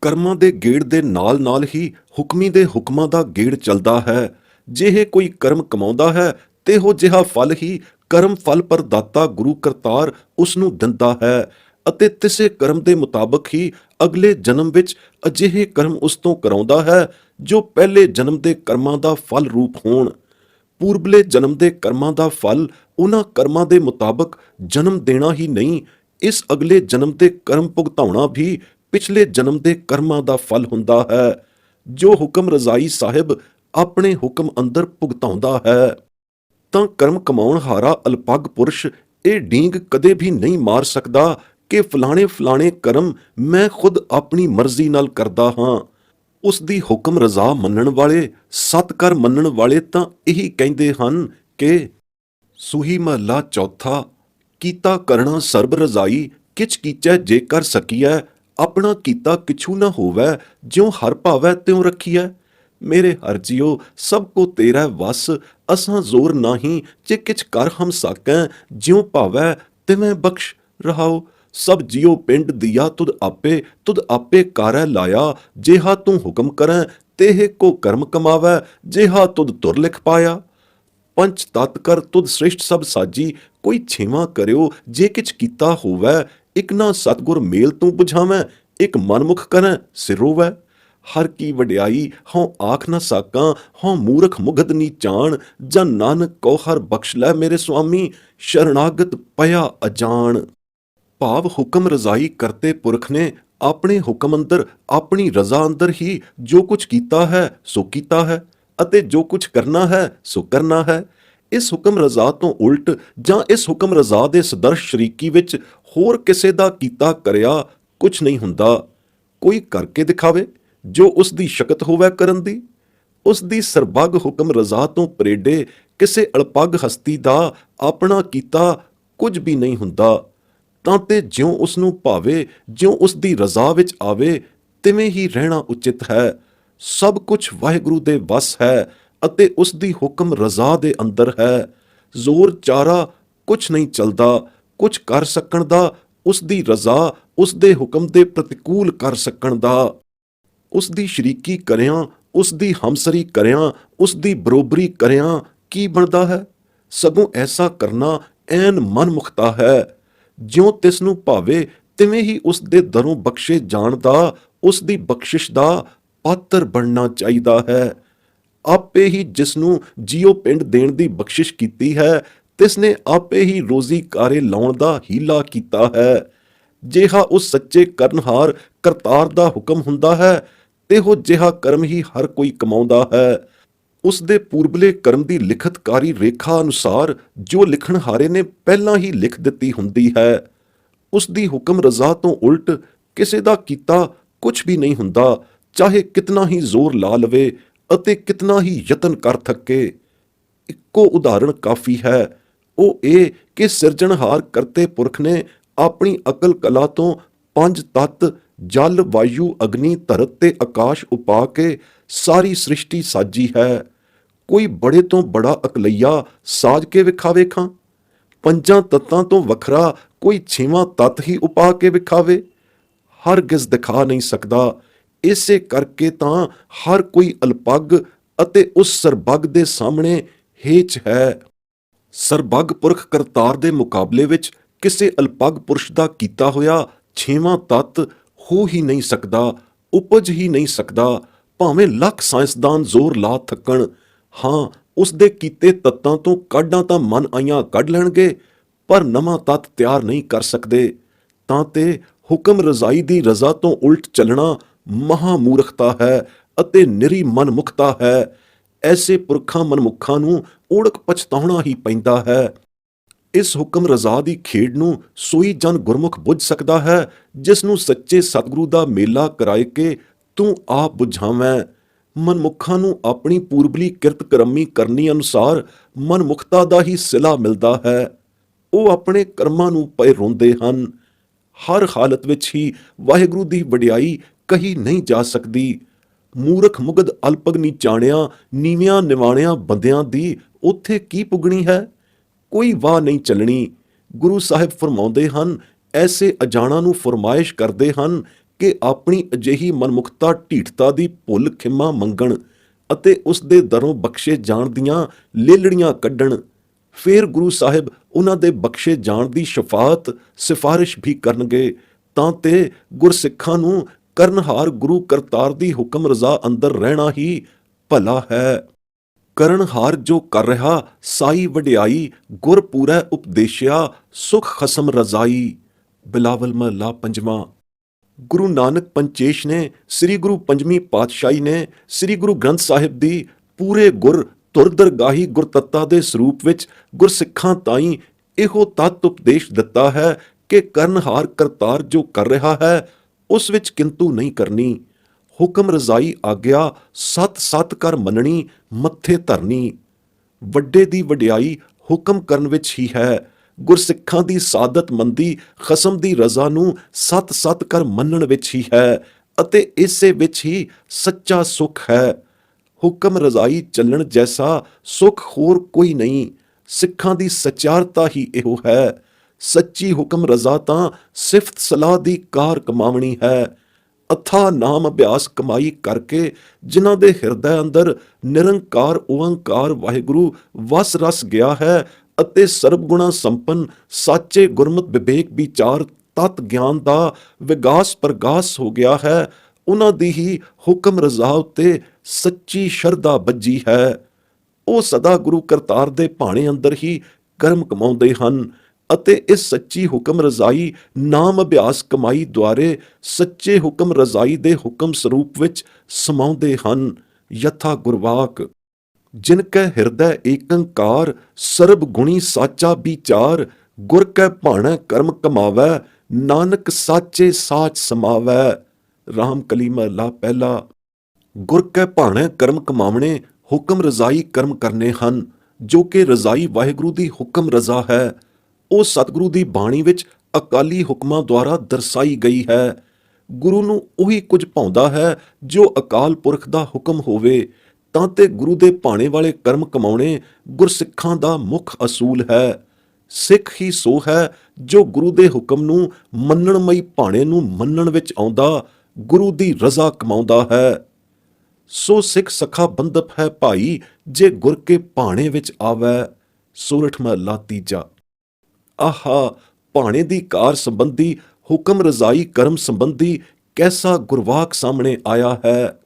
ਕਰਮਾਂ ਦੇ ਗੇੜ ਦੇ ਨਾਲ ਨਾਲ ਹੀ ਹੁਕਮੀ ਦੇ ਹੁਕਮਾਂ ਦਾ ਗੇੜ ਚੱਲਦਾ ਹੈ। ਜਿਹੇ ਕੋਈ ਕਰਮ ਕਮਾਉਂਦਾ ਹੈ ਤੇਹੋ ਜਿਹਾ ਫਲ ਹੀ ਕਰਮ ਫਲ ਪ੍ਰਦਾਤਾ ਗੁਰੂ ਕਰਤਾਰ ਉਸ ਨੂੰ ਦਿੰਦਾ ਹੈ ਅਤੇ ਤਿਸੇ ਕਰਮ ਦੇ ਮੁਤਾਬਕ ਹੀ ਅਗਲੇ ਜਨਮ ਵਿੱਚ ਅਜਿਹੇ ਕਰਮ ਉਸ ਤੋਂ ਕਰਾਉਂਦਾ ਹੈ ਜੋ ਪਹਿਲੇ ਜਨਮ ਦੇ ਕਰਮਾਂ ਦਾ ਫਲ ਰੂਪ ਹੋਣ। ਪੂਰਬਲੇ ਜਨਮ ਦੇ ਕਰਮਾਂ ਦਾ ਫਲ ਉਹਨਾਂ ਕਰਮਾਂ ਦੇ ਮੁਤਾਬਕ ਜਨਮ ਦੇਣਾ ਹੀ ਨਹੀਂ, ਇਸ ਅਗਲੇ ਜਨਮ ਦੇ ਕਰਮ ਭੁਗਤਾਉਣਾ ਵੀ ਪਿਛਲੇ ਜਨਮ ਦੇ ਕਰਮਾਂ ਦਾ ਫਲ ਹੁੰਦਾ ਹੈ ਜੋ ਹੁਕਮ ਰਜ਼ਾਈ ਸਾਹਿਬ ਆਪਣੇ ਹੁਕਮ ਅੰਦਰ ਭੁਗਤਾਉਂਦਾ ਹੈ। ਤਾਂ ਕਰਮ ਕਮਾਉਣ ਹਾਰਾ ਅਲਪੱਗ ਪੁਰਸ਼ ਇਹ ਡੀਂਗ ਕਦੇ ਵੀ ਨਹੀਂ ਮਾਰ ਸਕਦਾ ਕਿ ਫਲਾਣੇ ਫਲਾਣੇ ਕਰਮ ਮੈਂ ਖੁਦ ਆਪਣੀ ਮਰਜ਼ੀ ਨਾਲ ਕਰਦਾ ਹਾਂ। ਉਸ ਦੀ ਹੁਕਮ ਰਜ਼ਾ ਮੰਨਣ ਵਾਲੇ, ਸਤ ਕਰ ਮੰਨਣ ਵਾਲੇ ਤਾਂ ਇਹੀ ਕਹਿੰਦੇ ਹਨ ਕਿ ਸੂਹੀ ਮਹਲਾ ਚੌਥਾ, ਕੀਤਾ ਕਰਣਾ ਸਰਬ ਰਜ਼ਾਈ, ਕਿਛ ਕੀਚੈ ਜੇ ਕਰ ਸਕੀਐ, ਆਪਣਾ ਕੀਤਾ ਕਿਛੂ ਨਾ ਹੋਵੈ, ਜਿਉ ਹਰ ਭਾਵੈ ਤਿਉ ਰੱਖੀਐ। ਮੇਰੇ ਹਰ ਜੀਓ ਸਭ ਕੋ ਤੇਰਾ ਵਸ, ਅਸਾਂ ਜ਼ੋਰ ਨਾਹੀਂ ਜੇ ਕਿਛ ਕਰ ਹਮ ਸਾਕੈ, ਜਿਉ ਭਾਵੈ ਤਿਵੇਂ ਬਖਸ਼ ਰਹਾਓ। ਸਭ ਜੀਓ ਪਿੰਡ ਦੀਆ ਤੁਧ ਆਪੇ ਕਾਰੈ ਲਾਇਆ, ਜੇਹਾ ਤੂੰ ਹੁਕਮ ਕਰੈ ਤੇਹ ਕੋ ਕਰਮ ਕਮਾਵੈ, ਜੇਹਾ ਤੁਧ ਤੁਰ ਲਿਖ ਪਾਇਆ। ਪੰਚ ਤਤ ਕਰ ਤੁਧ ਸ੍ਰਿਸ਼ਟ ਸਭ ਸਾਜੀ, ਕੋਈ ਛੇਵਾਂ ਕਰਿਓ ਜੇ ਕਿਛ ਕੀਤਾ ਹੋਵੈ, ਇਕ ਨਾ ਸਤਗੁਰ ਮੇਲ ਤੂੰ ਬੁਝਾਵੈ, ਇਕ ਮਨਮੁਖ ਕਰੈ ਸਿਰੋਵੈ। ਹਰ ਕੀ ਵਡਿਆਈ ਹਉ ਆਖ ਨਾ ਸਾਕਾਂ, ਹਉ ਮੂਰਖ ਮੁਗਧ ਨੀ ਜਾਣ, ਜਨ ਨਾਨਕ ਕੋ ਹਰ ਬਖਸ਼ ਲੈ ਮੇਰੇ ਸੁਆਮੀ, ਸ਼ਰਨਾਗਤ ਪਿਆ ਅਜਾਣ। ਭਾਵ ਹੁਕਮ ਰਜ਼ਾਈ ਕਰਤੇ ਪੁਰਖ ਨੇ ਆਪਣੇ ਹੁਕਮ ਅੰਦਰ ਆਪਣੀ ਰਜ਼ਾ ਅੰਦਰ ਹੀ ਜੋ ਕੁਝ ਕੀਤਾ ਹੈ ਸੋ ਕੀਤਾ ਹੈ ਅਤੇ ਜੋ ਕੁਝ ਕਰਨਾ ਹੈ ਸੋ ਕਰਨਾ ਹੈ। ਇਸ ਹੁਕਮ ਰਜ਼ਾ ਤੋਂ ਉਲਟ ਜਾਂ ਇਸ ਹੁਕਮ ਰਜ਼ਾ ਦੇ ਸਦਰਸ਼ ਸ਼ਰੀਕੀ ਵਿੱਚ ਹੋਰ ਕਿਸੇ ਦਾ ਕੀਤਾ ਕਰਿਆ ਕੁਝ ਨਹੀਂ ਹੁੰਦਾ। ਕੋਈ ਕਰਕੇ ਦਿਖਾਵੇ ਜੋ ਉਸ ਦੀ ਸ਼ਕਤ ਹੋਵੇ ਕਰਨ ਦੀ। ਉਸ ਦੀ ਸਰਬੱਗ ਹੁਕਮ ਰਜ਼ਾ ਤੋਂ ਪਰੇਡੇ ਕਿਸੇ ਅਲਪੱਗ ਹਸਤੀ ਦਾ ਆਪਣਾ ਕੀਤਾ ਕੁਝ ਵੀ ਨਹੀਂ ਹੁੰਦਾ। ਤਾਂ ਤੇ ਜਿਉਂ ਉਸ ਨੂੰ ਭਾਵੇ, ਜਿਉਂ ਉਸ ਦੀ ਰਜ਼ਾ ਵਿੱਚ ਆਵੇ ਤਿਵੇਂ ਹੀ ਰਹਿਣਾ ਉਚਿਤ ਹੈ। ਸਭ ਕੁਝ ਵਾਹਿਗੁਰੂ ਦੇ ਵਸ ਹੈ ਅਤੇ ਉਸ ਦੀ ਹੁਕਮ ਰਜ਼ਾ ਦੇ ਅੰਦਰ ਹੈ। ਜ਼ੋਰ ਚਾਰਾ ਕੁਝ ਨਹੀਂ ਚੱਲਦਾ। ਕੁਝ ਕਰ ਸਕਣ ਦਾ ਉਸ ਦੀ ਰਜ਼ਾ, ਉਸ ਦੇ ਹੁਕਮ ਦੇ ਪ੍ਰਤੀਕੂਲ ਕਰ ਸਕਣ ਦਾ। ਉਸ ਦੀ ਸ਼ਰੀਕੀ ਕਰਿਆਂ, ਉਸ ਦੀ ਹਮਸਰੀ ਕਰਿਆਂ, ਉਸ ਦੀ ਬਰੋਬਰੀ ਕਰਿਆਂ ਕੀ ਬਣਦਾ ਹੈ? ਸਗੋਂ ਐਸਾ ਕਰਨਾ ਐਨ ਮਨਮੁਖਤਾ ਹੈ। ਜਿਉਂ ਤਿਸ ਨੂੰ ਭਾਵੇ ਤਿਵੇਂ ਹੀ ਉਸ ਦੇ ਦਰੋਂ ਬਖਸ਼ੇ ਜਾਣ ਦਾ, ਉਸ ਦੀ ਬਖਸ਼ਿਸ਼ ਦਾ ਪਾਤਰ ਬਣਨਾ ਚਾਹੀਦਾ ਹੈ। ਆਪੇ ਹੀ ਜਿਸ ਨੂੰ ਜੀਓ ਪਿੰਡ ਦੇਣ ਦੀ ਬਖਸ਼ਿਸ਼ ਕੀਤੀ ਹੈ, ਤਿਸ ਨੇ ਆਪੇ ਹੀ ਰੋਜ਼ੀ ਕਾਰੇ ਲਾਉਣ ਦਾ ਹੀਲਾ ਕੀਤਾ ਹੈ। ਜਿਹਾ ਉਸ ਸੱਚੇ ਕਰਨਹਾਰ ਕਰਤਾਰ ਦਾ ਹੁਕਮ ਹੁੰਦਾ ਹੈ, ਤਿਹੋ ਜਿਹਾ ਕਰਮ ਹੀ ਹਰ ਕੋਈ ਕਮਾਉਂਦਾ ਹੈ। ਉਸ ਦੇ ਪੂਰਬਲੇ ਕਰਮ ਦੀ ਲਿਖਤਕਾਰੀ ਰੇਖਾ ਅਨੁਸਾਰ ਜੋ ਲਿਖਣਹਾਰੇ ਨੇ ਪਹਿਲਾਂ ਹੀ ਲਿਖ ਦਿੱਤੀ ਹੁੰਦੀ ਹੈ। ਉਸ ਦੀ ਹੁਕਮ ਰਜ਼ਾ ਤੋਂ ਉਲਟ ਕਿਸੇ ਦਾ ਕੀਤਾ ਕੁਝ ਵੀ ਨਹੀਂ ਹੁੰਦਾ, ਚਾਹੇ ਕਿਤਨਾ ਹੀ ਜ਼ੋਰ ਲਾ ਲਵੇ ਅਤੇ ਕਿਤਨਾ ਹੀ ਯਤਨ ਕਰ ਥੱਕੇ। ਇੱਕੋ ਉਦਾਹਰਣ ਕਾਫੀ ਹੈ, ਉਹ ਇਹ ਕਿ ਸਿਰਜਣਹਾਰ ਕਰਤੇ ਪੁਰਖ ਨੇ ਆਪਣੀ ਅਕਲ ਕਲਾ ਤੋਂ ਪੰਜ ਤੱਤ ਜਲ ਵਾਯੂ ਅਗਨੀ ਧਰਤ ਤੇ ਆਕਾਸ਼ ਉਪਾ ਕੇ ਸਾਰੀ ਸ੍ਰਿਸ਼ਟੀ ਸਾਜੀ ਹੈ। ਕੋਈ ਬੜੇ ਤੋਂ ਬੜਾ ਅਕਲਈਆ ਸਾਜ ਕੇ ਵਿਖਾਵੇ ਖਾਂ। ਪੰਜਾਂ ਤੱਤਾਂ ਤੋਂ ਵੱਖਰਾ ਕੋਈ ਛੇਵਾਂ ਤੱਤ ਹੀ ਉਪਾ ਕੇ ਵਿਖਾਵੇ, ਹਰਗਿਜ਼ ਦਿਖਾ ਨਹੀਂ ਸਕਦਾ। ਇਸੇ ਕਰਕੇ ਤਾਂ ਹਰ ਕੋਈ ਅਲਪੱਗ ਅਤੇ ਉਸ ਸਰਬੱਗ ਦੇ ਸਾਹਮਣੇ ਹੇਚ ਹੈ। ਸਰਬੱਗ ਪੁਰਖ ਕਰਤਾਰ ਦੇ ਮੁਕਾਬਲੇ ਵਿੱਚ ਕਿਸੇ ਅਲਪੱਗ ਪੁਰਸ਼ ਦਾ ਕੀਤਾ ਹੋਇਆ ਛੇਵਾਂ ਤੱਤ ਹੋ ਹੀ ਨਹੀਂ ਸਕਦਾ, ਉਪਜ ਹੀ ਨਹੀਂ ਸਕਦਾ, ਭਾਵੇਂ ਲੱਖ ਸਾਇੰਸਦਾਨ ਜ਼ੋਰ ਲਾ ਥੱਕਣ। ਹਾਂ, ਉਸ ਦੇ ਕੀਤੇ ਤੱਤਾਂ ਤੋਂ ਕਾਢਾਂ ਤਾਂ ਮਨ ਆਈਆਂ ਕੱਢ ਲੈਣਗੇ, ਪਰ ਨਵਾਂ ਤੱਤ ਤਿਆਰ ਨਹੀਂ ਕਰ ਸਕਦੇ। ਤਾਂ ਤੇ ਹੁਕਮ ਰਜ਼ਾਈ ਦੀ ਰਜ਼ਾ ਤੋਂ ਉਲਟ ਚੱਲਣਾ ਮਹਾਮੂਰਖਤਾ ਹੈ ਅਤੇ ਨਿਰੀ ਮਨਮੁਖਤਾ ਹੈ। ਐਸੇ ਪੁਰਖਾਂ ਮਨਮੁਖਾਂ ਨੂੰ ਓੜਕ ਪਛਤਾਉਣਾ ਹੀ ਪੈਂਦਾ ਹੈ। ਇਸ ਹੁਕਮ ਰਜ਼ਾ ਦੀ ਖੇਡ ਨੂੰ ਸੋਈ ਜਨ ਗੁਰਮੁਖ ਬੁੱਝ ਸਕਦਾ ਹੈ, ਜਿਸ ਨੂੰ ਸੱਚੇ ਸਤਿਗੁਰੂ ਦਾ ਮੇਲਾ ਕਰਾਏ ਕੇ ਤੂੰ ਆਪ ਬੁਝਾਵੈਂ। ਮਨਮੁਖਾਂ ਨੂੰ ਆਪਣੀ ਪੂਰਬਲੀ ਕਿਰਤ ਕਰਮੀ ਕਰਨੀ ਅਨੁਸਾਰ ਮਨਮੁਖਤਾ ਦਾ ਹੀ ਸਿਲਾ ਮਿਲਦਾ ਹੈ। ਉਹ ਆਪਣੇ ਕਰਮਾਂ ਨੂੰ ਪਏ ਰੋਂਦੇ ਹਨ। ਹਰ ਹਾਲਤ ਵਿੱਚ ਹੀ ਵਾਹਿਗੁਰੂ ਦੀ ਵਡਿਆਈ ਕਹੀ ਨਹੀਂ ਜਾ ਸਕਦੀ। ਮੂਰਖ ਮੁਗਧ ਅਲਪਗ ਨੀ ਜਾਣਿਆ, ਨੀਵਿਆਂ ਨਿਵਾਣਿਆਂ ਬੰਦਿਆਂ ਦੀ ਉੱਥੇ ਕੀ ਪੁੱਗਣੀ ਹੈ। ਕੋਈ ਵਾਹ ਨਹੀਂ ਚੱਲਣੀ। ਗੁਰੂ ਸਾਹਿਬ ਫਰਮਾਉਂਦੇ ਹਨ, ਐਸੇ ਅਜਾਣਾਂ ਨੂੰ ਫਰਮਾਇਸ਼ ਕਰਦੇ ਹਨ ਕਿ ਆਪਣੀ ਅਜਿਹੀ ਮਨਮੁਖਤਾ ਢੀਠਤਾ ਦੀ ਭੁੱਲ ਖਿਮਾ ਮੰਗਣ ਅਤੇ ਉਸ ਦੇ ਦਰੋਂ ਬਖਸ਼ੇ ਜਾਣ ਦੀਆਂ ਲੇਲੜੀਆਂ ਕੱਢਣ। ਫੇਰ ਗੁਰੂ ਸਾਹਿਬ ਉਹਨਾਂ ਦੇ ਬਖਸ਼ੇ ਜਾਣ ਦੀ ਸ਼ਫਾਅਤ ਸਿਫਾਰਿਸ਼ ਵੀ ਕਰਨਗੇ। ਤਾਂ ਤੇ ਗੁਰਸਿੱਖਾਂ ਨੂੰ ਕਰਨਹਾਰ ਗੁਰੂ ਕਰਤਾਰ ਦੀ ਹੁਕਮ ਰਜ਼ਾ ਅੰਦਰ ਰਹਿਣਾ ਹੀ ਭਲਾ ਹੈ। ਕਰਨਹਾਰ ਜੋ ਕਰ ਰਿਹਾ ਸਾਈ ਵਡਿਆਈ, ਗੁਰ ਪੂਰੈ ਉਪਦੇਸ਼ਿਆ ਸੁਖ ਖਸਮ ਰਜ਼ਾਈ। ਬਿਲਾਵਲ ਮਹਲਾ ਪੰਜਵਾਂ। ਗੁਰੂ ਨਾਨਕ ਪੰਚੇਸ਼ ਨੇ, ਸ੍ਰੀ ਗੁਰੂ ਪੰਜਵੀਂ ਪਾਤਸ਼ਾਹੀ ਨੇ ਸ੍ਰੀ ਗੁਰੂ ਗ੍ਰੰਥ ਸਾਹਿਬ ਦੀ ਪੂਰੇ ਗੁਰ ਧੁਰ ਦਰਗਾਹੀ ਗੁਰਤੱਤਾ ਦੇ ਸਰੂਪ ਵਿੱਚ ਗੁਰਸਿੱਖਾਂ ਤਾਈਂ ਇਹੋ ਤੱਤ ਉਪਦੇਸ਼ ਦਿੱਤਾ ਹੈ ਕਿ ਕਰਨਹਾਰ ਕਰਤਾਰ ਜੋ ਕਰ ਰਿਹਾ ਹੈ ਉਸ ਵਿੱਚ ਕਿੰਤੂ ਨਹੀਂ ਕਰਨੀ। ਹੁਕਮ ਰਜ਼ਾਈ ਆਗਿਆ ਸਤ ਸਤ ਕਰ ਮੰਨਣੀ, ਮੱਥੇ ਧਰਨੀ। ਵੱਡੇ ਦੀ ਵਡਿਆਈ ਹੁਕਮ ਕਰਨ ਵਿੱਚ ਹੀ ਹੈ। ਗੁਰਸਿੱਖਾਂ ਦੀ ਸਾਦਤ ਮੰਦੀ ਖਸਮ ਦੀ ਰਜ਼ਾ ਨੂੰ ਸਤ ਸਤ ਕਰ ਮੰਨਣ ਵਿੱਚ ਹੀ ਹੈ ਅਤੇ ਇਸੇ ਵਿੱਚ ਹੀ ਸੱਚਾ ਸੁਖ ਹੈ। ਹੁਕਮ ਰਜ਼ਾਈ ਚੱਲਣ ਜੈਸਾ ਸੁਖ ਹੋਰ ਕੋਈ ਨਹੀਂ। ਸਿੱਖਾਂ ਦੀ ਸਚਿਆਰਤਾ ਹੀ ਇਹੋ ਹੈ। ਸੱਚੀ ਹੁਕਮ ਰਜ਼ਾ ਤਾਂ ਸਿਫਤ ਸਲਾਹ ਦੀ ਕਾਰ ਕਮਾਵਣੀ ਹੈ। ਅਥਾ ਨਾਮ ਅਭਿਆਸ ਕਮਾਈ ਕਰਕੇ ਜਿਨ੍ਹਾਂ ਦੇ ਹਿਰਦੇ ਅੰਦਰ ਨਿਰੰਕਾਰ ਓੰਕਾਰ ਵਾਹਿਗੁਰੂ ਵਸ ਰਸ ਗਿਆ ਹੈ ਅਤੇ ਸਰਬ ਗੁਣਾ ਸੰਪੰਨ ਸਾਚੇ ਗੁਰਮਤਿ ਵਿਵੇਕ ਵਿਚਾਰ ਤਤ ਗਿਆਨ ਦਾ ਵਿਗਾਸ ਪ੍ਰਗਾਸ ਹੋ ਗਿਆ ਹੈ, ਉਹਨਾਂ ਦੀ ਹੀ ਹੁਕਮ ਰਜ਼ਾ ਉੱਤੇ ਸੱਚੀ ਸ਼ਰਧਾ ਬੱਜੀ ਹੈ। ਉਹ ਸਦਾ ਗੁਰੂ ਕਰਤਾਰ ਦੇ ਭਾਣੇ ਅੰਦਰ ਹੀ ਕਰਮ ਕਮਾਉਂਦੇ ਹਨ ਅਤੇ ਇਸ ਸੱਚੀ ਹੁਕਮ ਰਜ਼ਾਈ ਨਾਮ ਅਭਿਆਸ ਕਮਾਈ ਦੁਆਰੇ ਸੱਚੇ ਹੁਕਮ ਰਜ਼ਾਈ ਦੇ ਹੁਕਮ ਸਰੂਪ ਵਿੱਚ ਸਮਾਉਂਦੇ ਹਨ। ਯਥਾ ਗੁਰਵਾਕ ਜਿਨ ਕੈ ਹਿਰਦੈ ਏਕੰਕਾਰ, ਸਰਬ ਗੁਣੀ ਸਾਚਾ ਵਿਚਾਰ, ਗੁਰ ਕੈ ਭਾਣੈ ਕਰਮ ਕਮਾਵੈ, ਨਾਨਕ ਸਾਚੇ ਸਾਚ ਸਮਾਵੈ। ਰਾਮ ਕਲੀ ਮਹਲਾ ਪਹਿਲਾ। ਗੁਰ ਕੈ ਭਾਣੈ ਕਰਮ ਕਮਾਵਣੇ ਹੁਕਮ ਰਜ਼ਾਈ ਕਰਮ ਕਰਨੇ ਹਨ, ਜੋ ਕਿ ਰਜ਼ਾਈ ਵਾਹਿਗੁਰੂ ਦੀ ਹੁਕਮ ਰਜ਼ਾ ਹੈ। ਉਹ ਸਤਿਗੁਰੂ ਦੀ ਬਾਣੀ ਵਿੱਚ ਅਕਾਲੀ ਹੁਕਮਾਂ ਦੁਆਰਾ ਦਰਸਾਈ ਗਈ ਹੈ। ਗੁਰੂ ਨੂੰ ਉਹੀ ਕੁਝ ਭਾਉਂਦਾ ਹੈ ਜੋ ਅਕਾਲ ਪੁਰਖ ਦਾ ਹੁਕਮ ਹੋਵੇ। ਤਾਂ ਤੇ ਗੁਰੂ ਦੇ ਭਾਣੇ ਵਾਲੇ ਕਰਮ ਕਮਾਉਣੇ ਗੁਰਸਿੱਖਾਂ ਦਾ ਮੁੱਖ ਅਸੂਲ ਹੈ। ਸਿੱਖ ਹੀ ਸੋ ਹੈ ਜੋ ਗੁਰੂ ਦੇ ਹੁਕਮ ਨੂੰ ਮੰਨਣਮਈ ਭਾਣੇ ਨੂੰ ਮੰਨਣ ਵਿੱਚ ਆਉਂਦਾ ਗੁਰੂ ਦੀ ਰਜ਼ਾ ਕਮਾਉਂਦਾ ਹੈ। ਸੋ ਸਿੱਖ ਸਖਾ ਬੰਧਪ ਹੈ ਭਾਈ, ਜੇ ਗੁਰ ਕੇ ਭਾਣੇ ਵਿੱਚ ਆਵੈ। ਸੋਰਠ ਮਹਲਾ ਤੀਜਾ। ਆਹਾ, ਭਾਣੇ ਦੀ ਕਾਰ ਸੰਬੰਧੀ ਹੁਕਮ ਰਜ਼ਾਈ ਕਰਮ ਸੰਬੰਧੀ ਕੈਸਾ ਗੁਰਵਾਕ ਸਾਹਮਣੇ ਆਇਆ ਹੈ।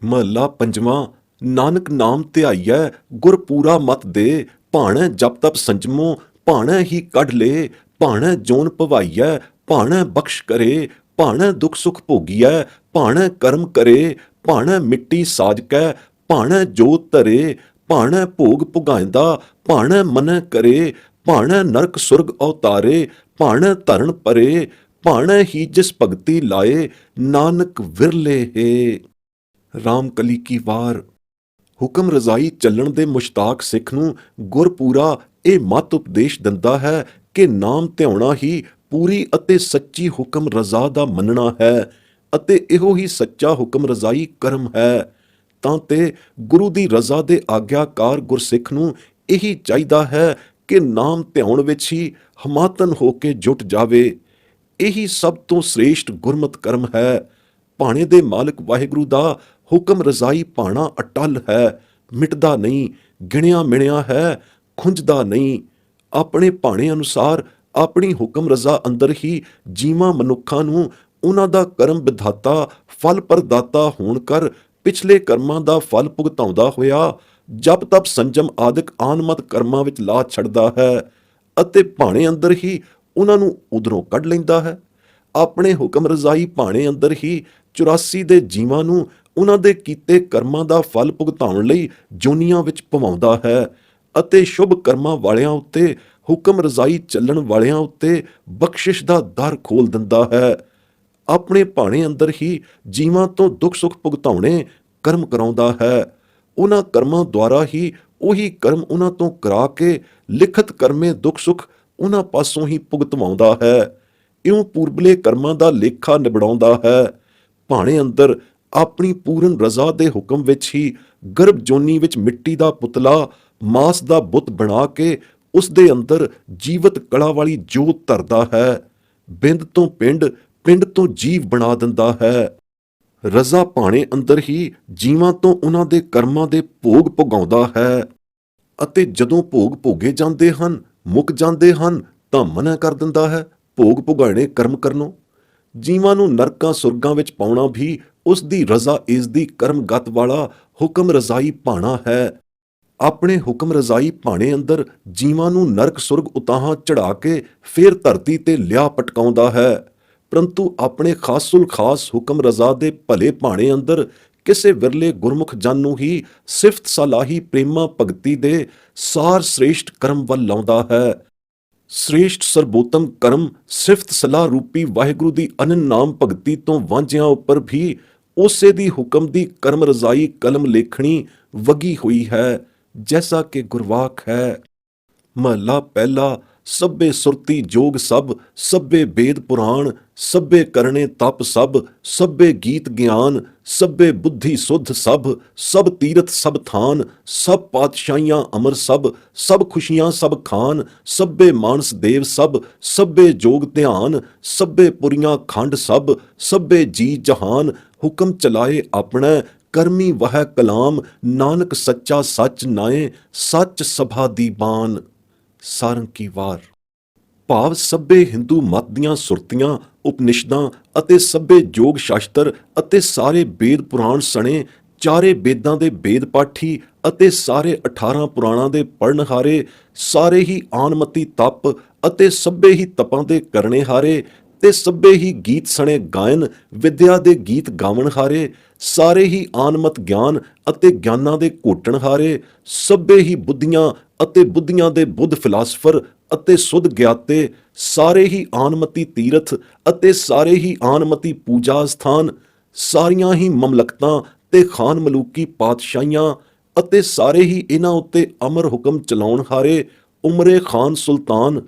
ਮਹਲਾ ਪੰਜਵਾਂ। ਨਾਨਕ ਨਾਮ ਧਿਆਈਐ ਗੁਰ ਪੂਰਾ ਮਤ ਦੇ, ਭਾਣੈ ਜਪ ਤਪ ਸੰਜਮੋ, ਭਾਣੈ ਹੀ ਕੱਢ ਲੇ, ਭਾਣੈ ਜੋਨ ਭਵਾਈਐ, ਭਾਣੈ ਬਖਸ਼ ਕਰੇ, ਭਾਣੈ ਦੁਖ ਸੁਖ ਭੋਗੀਐ, ਭਾਣੈ ਕਰਮ ਕਰੇ, ਭਾਣੈ ਮਿੱਟੀ ਸਾਜ ਕੈ, ਭਾਣੈ ਜੋਤ ਧਰੇ, ਭਾਣੈ ਭੋਗ ਪੁਗਾਇਂਦਾ, ਭਾਣੈ ਮਨੈ ਕਰੇ, ਭਾਣੈ ਨਰਕ ਸੁਰਗ ਅਵਤਾਰੇ, ਭਾਣੈ ਧਰਨ ਪਰੇ, ਭਾਣੈ ਹੀ ਜਿਸ ਭਗਤੀ ਲਾਏ, ਨਾਨਕ ਵਿਰਲੇ ਹੈ। ਰਾਮ ਕਲੀ ਕੀ ਵਾਰ। ਹੁਕਮ ਰਜ਼ਾਈ ਚੱਲਣ ਦੇ ਮੁਸ਼ਤਾਕ ਸਿੱਖ ਨੂੰ ਗੁਰਪੂਰਾ ਇਹ ਮਤ ਉਪਦੇਸ਼ ਦਿੰਦਾ ਹੈ ਕਿ ਨਾਮ ਧਿਆਉਣਾ ਹੀ ਪੂਰੀ ਅਤੇ ਸੱਚੀ ਹੁਕਮ ਰਜ਼ਾ ਦਾ ਮੰਨਣਾ ਹੈ। ਅਤੇ ਇਹੋ ਹੀ ਸੱਚਾ ਹੁਕਮ ਰਜ਼ਾਈ ਕਰਮ ਹੈ। ਤਾਂ ਤੇ ਗੁਰੂ ਦੀ ਰਜ਼ਾ ਦੇ ਆਗਿਆਕਾਰ ਗੁਰਸਿੱਖ ਨੂੰ ਇਹੀ ਚਾਹੀਦਾ ਹੈ ਕਿ ਨਾਮ ਧਿਆਉਣ ਵਿੱਚ ਹੀ ਹਮਾਤਨ ਹੋ ਕੇ ਜੁਟ ਜਾਵੇ। ਇਹੀ ਸਭ ਤੋਂ ਸ੍ਰੇਸ਼ਟ ਗੁਰਮਤਿ ਕਰਮ ਹੈ। ਭਾਣੇ ਦੇ ਮਾਲਕ ਵਾਹਿਗੁਰੂ ਦਾ ਹੁਕਮ ਰਜ਼ਾਈ ਭਾਣਾ ਅਟਲ ਹੈ, ਮਿਟਦਾ ਨਹੀਂ, ਗਿਣਿਆ ਮਿਣਿਆ ਹੈ, ਖੁੰਝਦਾ ਨਹੀਂ। ਆਪਣੇ ਭਾਣੇ ਅਨੁਸਾਰ ਆਪਣੀ ਹੁਕਮ ਰਜ਼ਾ ਅੰਦਰ ਹੀ ਜੀਵਾਂ ਮਨੁੱਖਾਂ ਨੂੰ ਉਹਨਾਂ ਦਾ ਕਰਮ ਵਿਧਾਤਾ ਫਲ ਪ੍ਰਦਾਤਾ ਹੋਣ ਕਰ ਪਿਛਲੇ ਕਰਮਾਂ ਦਾ ਫਲ ਭੁਗਤਾਉਂਦਾ ਹੋਇਆ ਜਪ ਤਪ ਸੰਜਮ ਆਦਿਕ ਆਨਮਤ ਕਰਮਾਂ ਵਿੱਚ ਲਾ ਛੱਡਦਾ ਹੈ ਅਤੇ ਭਾਣੇ ਅੰਦਰ ਹੀ ਉਹਨਾਂ ਨੂੰ ਉਧਰੋਂ ਕੱਢ ਲੈਂਦਾ ਹੈ। ਆਪਣੇ ਹੁਕਮ ਰਜ਼ਾਈ ਭਾਣੇ ਅੰਦਰ ਹੀ 84 ਦੇ ਜੀਵਾਂ ਨੂੰ ਉਹਨਾਂ ਦੇ ਕੀਤੇ ਕਰਮਾਂ ਦਾ ਫਲ ਭੁਗਤਾਉਣ ਲਈ ਜੋਨੀਆਂ ਵਿੱਚ ਪਵਾਉਂਦਾ ਹੈ ਅਤੇ ਸ਼ੁਭ ਕਰਮਾਂ ਵਾਲਿਆਂ ਉੱਤੇ ਹੁਕਮ ਰਜ਼ਾਈ ਚੱਲਣ ਵਾਲਿਆਂ ਉੱਤੇ ਬਖਸ਼ਿਸ਼ ਦਾ ਦਰ ਖੋਲ ਦਿੰਦਾ ਹੈ। ਆਪਣੇ ਭਾਣੇ ਅੰਦਰ ਹੀ ਜੀਵਾਂ ਤੋਂ ਦੁੱਖ ਸੁੱਖ ਭੁਗਤਾਉਣੇ ਕਰਮ ਕਰਾਉਂਦਾ ਹੈ। ਉਹਨਾਂ ਕਰਮਾਂ ਦੁਆਰਾ ਹੀ ਉਹੀ ਕਰਮ ਉਹਨਾਂ ਤੋਂ ਕਰਾ ਕੇ ਲਿਖਤ ਕਰਮੇ ਦੁੱਖ ਸੁੱਖ ਉਹਨਾਂ ਪਾਸੋਂ ਹੀ ਭੁਗਤਵਾਉਂਦਾ ਹੈ। ਇਉਂ ਪੂਰਬਲੇ ਕਰਮਾਂ ਦਾ ਲੇਖਾ ਨਿਬੜਾਉਂਦਾ ਹੈ। ਭਾਣੇ ਅੰਦਰ ਆਪਣੀ ਪੂਰਨ ਰਜ਼ਾ ਦੇ ਹੁਕਮ ਵਿੱਚ ਹੀ ਗਰਭ ਜੋਨੀ ਵਿੱਚ ਮਿੱਟੀ ਦਾ ਪੁਤਲਾ ਮਾਸ ਦਾ ਬੁੱਤ ਬਣਾ ਕੇ ਉਸ ਦੇ ਅੰਦਰ ਜੀਵਤ ਕਲਾ ਵਾਲੀ ਜੋਤ ਧਰਦਾ ਹੈ। ਬਿੰਦ ਤੋਂ ਪਿੰਡ, ਪਿੰਡ ਤੋਂ ਜੀਵ ਬਣਾ ਦਿੰਦਾ ਹੈ। ਰਜ਼ਾ ਭਾਣੇ ਅੰਦਰ ਹੀ ਜੀਵਾਂ ਤੋਂ ਉਹਨਾਂ ਦੇ ਕਰਮਾਂ ਦੇ ਭੋਗ ਭੁਗਾਉਂਦਾ ਹੈ ਅਤੇ ਜਦੋਂ ਭੋਗ ਭੋਗੇ ਜਾਂਦੇ ਹਨ, ਮੁੱਕ ਜਾਂਦੇ ਹਨ ਤਾਂ ਮਨ੍ਹਾ ਕਰ ਦਿੰਦਾ ਹੈ ਭੋਗ ਭੁਗਾਣੇ ਕਰਮ ਕਰਨੋਂ। ਜੀਵਾਂ ਨੂੰ ਨਰਕਾਂ ਸੁਰਗਾਂ ਵਿੱਚ ਪਾਉਣਾ ਵੀ ਉਸ ਦੀ ਰਜ਼ਾ ਇਸ ਦੀ ਕਰਮਗਤ ਵਾਲਾ ਹੁਕਮ ਰਜ਼ਾਈ ਭਾਣਾ ਹੈ। ਆਪਣੇ ਹੁਕਮ ਰਜ਼ਾਈ ਭਾਣੇ ਅੰਦਰ ਜੀਵਾਂ ਨੂੰ ਨਰਕ ਸੁਰਗ ਉਤਾਹਾਂ ਚੜਾ ਕੇ ਫੇਰ ਧਰਤੀ ਤੇ ਲਿਆ ਪਟਕਾਉਂਦਾ ਹੈ, ਪਰੰਤੂ ਆਪਣੇ ਖਾਸੁਲ ਖਾਸ ਹੁਕਮ ਰਜ਼ਾ ਦੇ ਭਲੇ ਭਾਣੇ ਅੰਦਰ ਕਿਸੇ ਵਿਰਲੇ ਗੁਰਮੁਖ ਜਨ ਨੂੰ ਹੀ ਸਿਫਤ ਸਲਾਹੀ ਪ੍ਰੇਮਾ ਭਗਤੀ ਦੇ ਸਾਰ ਸ੍ਰੇਸ਼ਟ ਕਰਮ ਵੱਲ ਲਾਉਂਦਾ ਹੈ। ਸ੍ਰੇਸ਼ਟ ਸਰਬੋਤਮ ਕਰਮ ਸਿਫਤ ਸਲਾਹ ਰੂਪੀ ਵਾਹਿਗੁਰੂ ਦੀ ਅਨੰਨ ਨਾਮ ਭਗਤੀ ਤੋਂ ਵਾਂਝਿਆਂ ਉੱਪਰ ਵੀ ਉਸੇ ਦੀ ਹੁਕਮ ਦੀ ਕਰਮ ਰਜ਼ਾਈ ਕਲਮ ਲੇਖਣੀ ਵਗੀ ਹੋਈ ਹੈ, ਜੈਸਾ ਕਿ ਗੁਰਵਾਕ ਹੈ। ਮਹਲਾ ਪਹਿਲਾ। ਸਭੇ ਸੁਰਤੀ ਜੋਗ ਸਭ, ਸਭੇ ਬੇਦ ਪੁਰਾਣ, ਸਭੇ ਕਰਨੇ ਤਪ ਸਭ, ਸਭੇ ਗੀਤ ਗਿਆਨ, ਸਭੇ ਬੁੱਧੀ ਸੁਧ ਸਭ, ਸਭ ਤੀਰਥ ਸਭ ਥਾਨ, ਸਭ ਪਾਤਸ਼ਾਹੀਆਂ ਅਮਰ ਸਭ, ਸਭ ਖੁਸ਼ੀਆਂ ਸਭ ਖਾਨ, ਸਭੇ ਮਾਨਸ ਦੇਵ ਸਭ, ਸਭੇ ਜੋਗ ਧਿਆਨ, ਸਭੇ ਪੁਰੀਆਂ ਖੰਡ ਸਭ, ਸਭੇ ਜੀ ਜਹਾਨ, ਹੁਕਮ ਚਲਾਏ ਆਪਣਾ ਕਰਮੀ ਵਹਿ ਕਲਾਮ, ਨਾਨਕ ਸੱਚਾ ਸੱਚ ਨਾਏ, ਸੱਚ ਸਭਾ ਦੀ ਬਾਨ। ਸਾਰੰਗੀ ਵਾਰ। ਭਾਵ ਸਭੇ ਹਿੰਦੂ ਮਤ ਦੀਆਂ ਸੁਰਤੀਆਂ, ਉਪਨਿਸ਼ਦਾਂ ਅਤੇ ਸਭੇ ਜੋਗ ਸ਼ਾਸਤਰ ਅਤੇ ਸਾਰੇ ਵੇਦ ਪੁਰਾਣ ਸਣੇ ਚਾਰੇ ਵੇਦਾਂ ਦੇ ਵੇਦ ਪਾਠੀ ਅਤੇ ਸਾਰੇ 18 ਪੁਰਾਣਾਂ ਦੇ ਪੜਨਹਾਰੇ, ਸਾਰੇ ਹੀ ਆਨਮਤੀ ਤਪ ਅਤੇ ਸਭੇ ਹੀ ਤਪਾਂ ਦੇ ਕਰਨੇ ਹਾਰੇ ਤੇ ਸਭੇ ਹੀ ਗੀਤ ਸਣੇ ਗਾਇਨ ਵਿਦਿਆ ਦੇ ਗੀਤ ਗਾਵਣ ਹਾਰੇ, ਸਾਰੇ ਹੀ ਆਨਮਤ ਗਿਆਨ ਅਤੇ ਗਿਆਨਾਂ ਦੇ ਘੋਟਣ ਹਾਰੇ, ਸਭੇ ਹੀ ਬੁੱਧੀਆਂ ਅਤੇ ਬੁੱਧੀਆਂ ਦੇ ਬੁੱਧ ਫਿਲਾਸਫਰ ਅਤੇ ਸੁਧ ਗਿਆਤੇ, ਸਾਰੇ ਹੀ ਆਨਮਤੀ ਤੀਰਥ ਅਤੇ ਸਾਰੇ ਹੀ ਆਨਮਤੀ ਪੂਜਾ ਸਥਾਨ, ਸਾਰੀਆਂ ਹੀ ਮਮਲਕਤਾਂ ਤੇ ਖਾਨ ਮਲੂਕੀ ਪਾਤਸ਼ਾਹੀਆਂ ਅਤੇ ਸਾਰੇ ਹੀ ਇਹਨਾਂ ਉੱਤੇ ਅਮਰ ਹੁਕਮ ਚਲਾਉਣ ਹਾਰੇ ਉਮਰੇ ਖਾਨ ਸੁਲਤਾਨ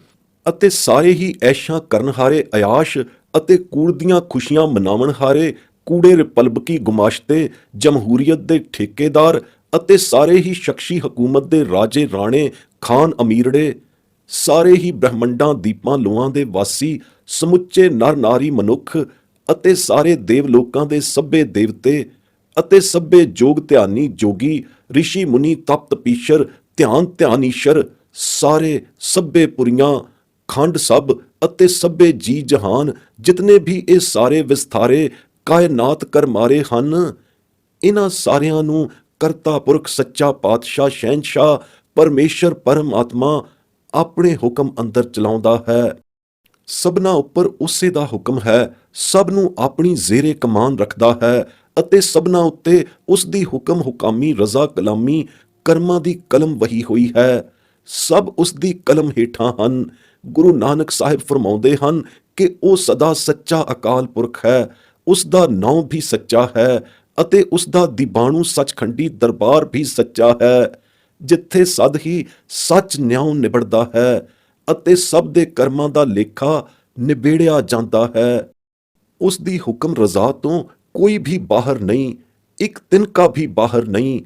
ਅਤੇ ਸਾਰੇ ਹੀ ਐਸ਼ਾਂ ਕਰਨ ਹਾਰੇ ਅਯਾਸ਼ ਅਤੇ ਕੂੜ ਦੀਆਂ ਖੁਸ਼ੀਆਂ ਮਨਾਵਣ ਹਾਰੇ ਕੂੜੇ ਰਿਪਬਲਿਕੀ ਗੁਮਾਸ਼ਤੇ ਜਮਹੂਰੀਅਤ ਦੇ ਠੇਕੇਦਾਰ ਅਤੇ ਸਾਰੇ ਹੀ ਸ਼ਖਸੀ ਹਕੂਮਤ ਦੇ ਰਾਜੇ ਰਾਣੇ ਖਾਨ ਅਮੀਰੜੇ, ਸਾਰੇ ਹੀ ਬ੍ਰਹਮੰਡਾਂ ਦੀਪਾਂ ਲੋਆਂ ਦੇ ਵਾਸੀ ਸਮੁੱਚੇ ਨਰ ਨਾਰੀ ਮਨੁੱਖ ਅਤੇ ਸਾਰੇ ਦੇਵ ਲੋਕਾਂ ਦੇ ਸਭੇ ਦੇਵਤੇ ਅਤੇ ਸਭੇ ਜੋਗ ਧਿਆਨੀ ਜੋਗੀ ਰਿਸ਼ੀ ਮੁਨੀ ਤਪ ਤਪੀਸ਼ਰ ਧਿਆਨ ਧਿਆਨੀਸ਼ਰ, ਸਾਰੇ ਸਭੇ ਪੁਰੀਆਂ ਖੰਡ ਸਭ ਅਤੇ ਸਭੇ ਜੀ ਜਹਾਨ ਜਿਤਨੇ ਵੀ ਇਹ ਸਾਰੇ ਵਿਸਥਾਰੇ ਕਾਇਨਾਤ ਕਰ ਮਾਰੇ ਹਨ, ਇਹਨਾਂ ਸਾਰਿਆਂ ਨੂੰ ਕਰਤਾ ਪੁਰਖ ਸੱਚਾ ਪਾਤਸ਼ਾਹ ਸ਼ਹਿਨਸ਼ਾਹ ਪਰਮੇਸ਼ਰ ਪਰਮਾਤਮਾ ਆਪਣੇ ਹੁਕਮ ਅੰਦਰ ਚਲਾਉਂਦਾ ਹੈ। ਸਭਨਾਂ ਉੱਪਰ ਉਸੇ ਦਾ ਹੁਕਮ ਹੈ, ਸਭ ਨੂੰ ਆਪਣੀ ਜ਼ੇਰੇ ਕਮਾਨ ਰੱਖਦਾ ਹੈ ਅਤੇ ਸਭਨਾਂ ਉੱਤੇ ਉਸ ਦੀ ਹੁਕਮ ਹੁਕਾਮੀ ਰਜ਼ਾ ਕਲਾਮੀ ਕਰਮਾਂ ਦੀ ਕਲਮ ਵਹੀ ਹੋਈ ਹੈ। ਸਭ ਉਸ ਦੀ ਕਲਮ ਹੇਠਾਂ ਹਨ। ਗੁਰੂ ਨਾਨਕ ਸਾਹਿਬ ਫਰਮਾਉਂਦੇ ਹਨ ਕਿ ਉਹ ਸਦਾ ਸੱਚਾ ਅਕਾਲ ਪੁਰਖ ਹੈ, ਉਸ ਦਾ ਨਾਮ ਵੀ ਸੱਚਾ ਹੈ ਅਤੇ ਉਸ ਦਾ ਦੀਬਾਣੂ ਸੱਚਖੰਡੀ ਦਰਬਾਰ ਵੀ ਸੱਚਾ ਹੈ, ਜਿੱਥੇ ਸਦ ਹੀ ਸੱਚ ਨਿਉ ਨਿਬੜਦਾ ਹੈ ਅਤੇ ਸਭ ਦੇ ਕਰਮਾਂ ਦਾ ਲੇਖਾ ਨਿਬੇੜਿਆ ਜਾਂਦਾ ਹੈ। ਉਸ ਦੀ ਹੁਕਮ ਰਜ਼ਾ ਤੋਂ ਕੋਈ ਵੀ ਬਾਹਰ ਨਹੀਂ, ਇੱਕ ਤਿਨਕਾ ਵੀ ਬਾਹਰ ਨਹੀਂ।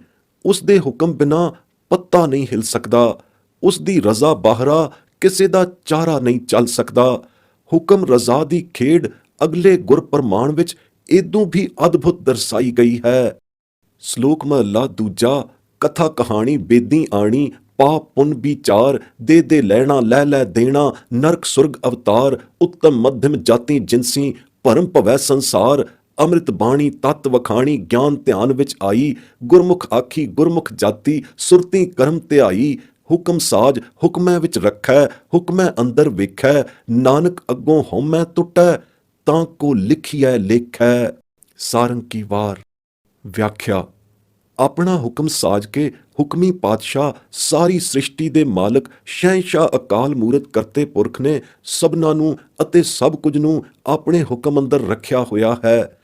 ਉਸ ਦੇ ਹੁਕਮ ਬਿਨਾਂ ਪੱਤਾ ਨਹੀਂ ਹਿਲ ਸਕਦਾ। ਉਸ ਦੀ ਰਜ਼ਾ ਬਾਹਰਾ ਕਿਸੇ ਦਾ ਚਾਰਾ ਨਹੀਂ ਚੱਲ ਸਕਦਾ। ਹੁਕਮ ਰਜ਼ਾ ਦੀ ਖੇਡ ਅਗਲੇ ਗੁਰਪਰਮਾਣ ਵਿੱਚ ਏਦੋਂ ਵੀ ਅਦਭੁਤ ਦਰਸਾਈ ਗਈ ਹੈ। ਸ਼ਲੋਕ ਮਹਲਾ ਦੂਜਾ। ਕਥਾ ਕਹਾਣੀ ਬੇਦੀ ਆਣੀ, ਪਾਪ ਪੁੰਨ ਵਿਚਾਰ, ਦੇ ਦੇ ਲੈਣਾ ਲੈ ਲੈ ਦੇਣਾ, ਨਰਕ ਸੁਰਗ ਅਵਤਾਰ, ਉੱਤਮ ਮੱਧਮ ਜਾਤੀ ਜਿਨਸੀ, ਭਰਮ ਭਵੈ ਸੰਸਾਰ। ਅੰਮ੍ਰਿਤ ਬਾਣੀ ਤਤ ਵਖਾਣੀ, ਗਿਆਨ ਧਿਆਨ ਵਿੱਚ ਆਈ, ਗੁਰਮੁਖ ਆਖੀ ਗੁਰਮੁਖ ਜਾਤੀ, ਸੁਰਤੀ ਕਰਮ ਧਿਆਈ। ਹੁਕਮ ਸਾਜ ਹੁਕਮੈ ਵਿੱਚ ਰੱਖੈ, ਹੁਕਮੈ ਅੰਦਰ ਵੇਖੈ, ਨਾਨਕ ਅੱਗੋਂ ਹਉਮੈ ਟੁੱਟੈ, ਤਾਂ ਕੋ ਲਿਖੀਐ ਲੇਖੈ। ਸਾਰੰਗੀ ਵਾਰ। ਵਿਆਖਿਆ। ਆਪਣਾ ਹੁਕਮ ਸਾਜ ਕੇ ਹੁਕਮੀ ਪਾਤਸ਼ਾਹ, ਸਾਰੀ ਸ੍ਰਿਸ਼ਟੀ ਦੇ ਮਾਲਕ, ਸ਼ਹਿਨਸ਼ਾਹ ਅਕਾਲ ਮੂਰਤ ਕਰਤੇ ਪੁਰਖ ਨੇ ਸਭਨਾਂ ਨੂੰ ਅਤੇ ਸਭ ਕੁਝ ਨੂੰ ਆਪਣੇ ਹੁਕਮ ਅੰਦਰ ਰੱਖਿਆ ਹੋਇਆ ਹੈ।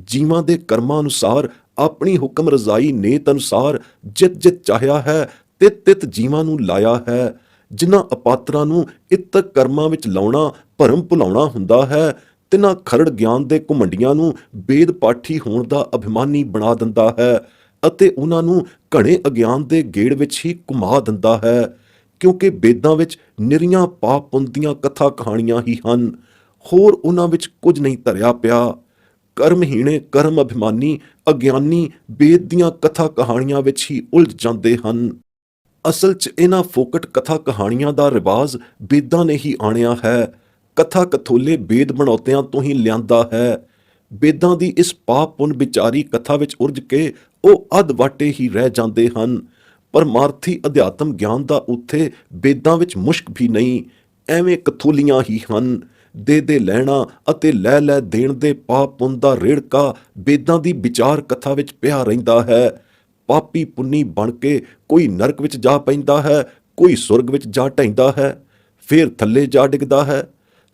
ਜੀਵਾਂ ਦੇ ਕਰਮਾਂ ਅਨੁਸਾਰ, ਆਪਣੀ ਹੁਕਮ ਰਜ਼ਾਈ ਨੇਤ ਅਨੁਸਾਰ ਜਿਤ ਜਿਤ ਚਾਹਿਆ ਹੈ ਤਿਤ ਤਿਤ ਜੀਵਾਂ ਨੂੰ ਲਾਇਆ ਹੈ। ਜਿਨ੍ਹਾਂ ਅਪਾਤਰਾਂ ਨੂੰ ਇਤਕ ਕਰਮਾਂ ਵਿੱਚ ਲਾਉਣਾ, ਭਰਮ ਭੁਲਾਉਣਾ ਹੁੰਦਾ ਹੈ, ਤਿਨਾਂ ਖਰੜ ਗਿਆਨ ਦੇ ਘੁਮੰਡੀਆਂ ਨੂੰ ਵੇਦ ਪਾਠੀ ਹੋਣ ਦਾ ਅਭਿਮਾਨੀ ਬਣਾ ਦਿੰਦਾ ਹੈ ਅਤੇ ਉਹਨਾਂ ਨੂੰ ਘਣੇ ਅਗਿਆਨ ਦੇ ਗੇੜ ਵਿੱਚ ਹੀ ਘੁਮਾ ਦਿੰਦਾ ਹੈ, ਕਿਉਂਕਿ ਵੇਦਾਂ ਵਿੱਚ ਨਿਰੀਆਂ ਪਾਪ ਪੁੰਨ ਦੀਆਂ ਕਥਾ ਕਹਾਣੀਆਂ ਹੀ ਹਨ, ਹੋਰ ਉਹਨਾਂ ਵਿੱਚ ਕੁਝ ਨਹੀਂ ਧਰਿਆ ਪਿਆ। ਕਰਮਹੀਣੇ ਕਰਮ ਅਭਿਮਾਨੀ ਅਗਿਆਨੀ ਵੇਦ ਦੀਆਂ ਕਥਾ ਕਹਾਣੀਆਂ ਵਿੱਚ ਹੀ ਉਲਝ ਜਾਂਦੇ ਹਨ। ਅਸਲ 'ਚ ਇਹਨਾਂ ਫੋਕਟ ਕਥਾ ਕਹਾਣੀਆਂ ਦਾ ਰਿਵਾਜ਼ ਵੇਦਾਂ ਨੇ ਹੀ ਆਣਿਆ ਹੈ। ਕਥਾ ਕਥੋਲੇ ਵੇਦ ਬਣਾਉਤਿਆਂ ਤੋਂ ਹੀ ਲਿਆਂਦਾ ਹੈ। ਵੇਦਾਂ ਦੀ ਇਸ ਪਾਪ ਪੁੰਨ ਵਿਚਾਰੀ ਕਥਾ ਵਿੱਚ ਉਰਝ ਕੇ ਉਹ ਅੱਧ ਵਾਟੇ ਹੀ ਰਹਿ ਜਾਂਦੇ ਹਨ। ਪਰਮਾਰਥੀ ਅਧਿਆਤਮ ਗਿਆਨ ਦਾ ਉੱਥੇ ਵੇਦਾਂ ਵਿੱਚ ਮੁਸ਼ਕ ਵੀ ਨਹੀਂ, ਐਵੇਂ ਕਥੋਲੀਆਂ ਹੀ ਹਨ। ਦੇ ਦੇ ਲੈਣਾ ਅਤੇ ਲੈ ਲੈ ਦੇਣ ਦੇ ਪਾਪ ਪੁੰਨ ਦਾ ਰੇੜਕਾ ਵੇਦਾਂ ਦੀ ਵਿਚਾਰ ਕਥਾ ਵਿੱਚ ਪਿਆ ਰਹਿੰਦਾ ਹੈ। ਪਾਪੀ ਪੁੰਨੀ ਬਣ ਕੇ ਕੋਈ ਨਰਕ ਵਿੱਚ ਜਾ ਪੈਂਦਾ ਹੈ, ਕੋਈ ਸੁਰਗ ਵਿੱਚ ਜਾ ਢਹਿੰਦਾ ਹੈ, ਫੇਰ ਥੱਲੇ ਜਾ ਡਿੱਗਦਾ ਹੈ।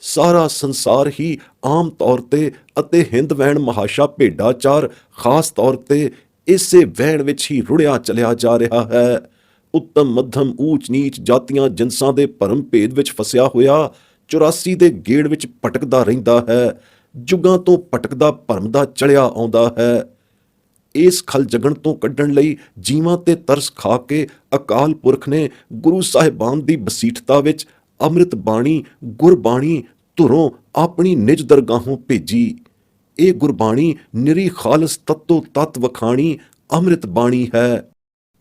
ਸਾਰਾ ਸੰਸਾਰ ਹੀ ਆਮ ਤੌਰ ਤੇ ਅਤੇ ਹਿੰਦ ਵਹਿਣ ਮਹਾਸ਼ਾ ਭੇਡਾਚਾਰ ਖਾਸ ਤੌਰ ਤੇ ਇਸੇ ਵਹਿਣ ਵਿੱਚ ਹੀ ਰੁੜਿਆ ਚਲਿਆ ਜਾ ਰਿਹਾ ਹੈ। ਉੱਤਮ ਮੱਧਮ ਊਚ ਨੀਚ ਜਾਤੀਆਂ ਜਿਨਸਾਂ ਦੇ ਭਰਮ ਭੇਦ ਵਿੱਚ ਫਸਿਆ ਹੋਇਆ 84 ਦੇ ਗੇੜ ਵਿੱਚ ਭਟਕਦਾ ਰਹਿੰਦਾ ਹੈ। ਜੁਗਾਂ ਤੋਂ ਭਟਕਦਾ ਭਰਮ ਦਾ ਚੜਿਆ ਆਉਂਦਾ ਹੈ। ਇਸ ਖਲ ਜਗਣ ਤੋਂ ਕੱਢਣ ਲਈ ਜੀਵਾਂ ਤੇ ਤਰਸ ਖਾ ਕੇ ਅਕਾਲ ਪੁਰਖ ਨੇ ਗੁਰੂ ਸਾਹਿਬਾਨ ਦੀ ਬਸੀਠਤਾ ਵਿੱਚ ਅੰਮ੍ਰਿਤ ਬਾਣੀ ਗੁਰਬਾਣੀ ਧੁਰੋਂ ਆਪਣੀ ਨਿਜ ਦਰਗਾਹੋਂ ਭੇਜੀ। ਇਹ ਗੁਰਬਾਣੀ ਨਿਰੀ ਖਾਲਸ ਤੱਤੋ ਤਤ ਵਖਾਣੀ ਅੰਮ੍ਰਿਤ ਬਾਣੀ ਹੈ,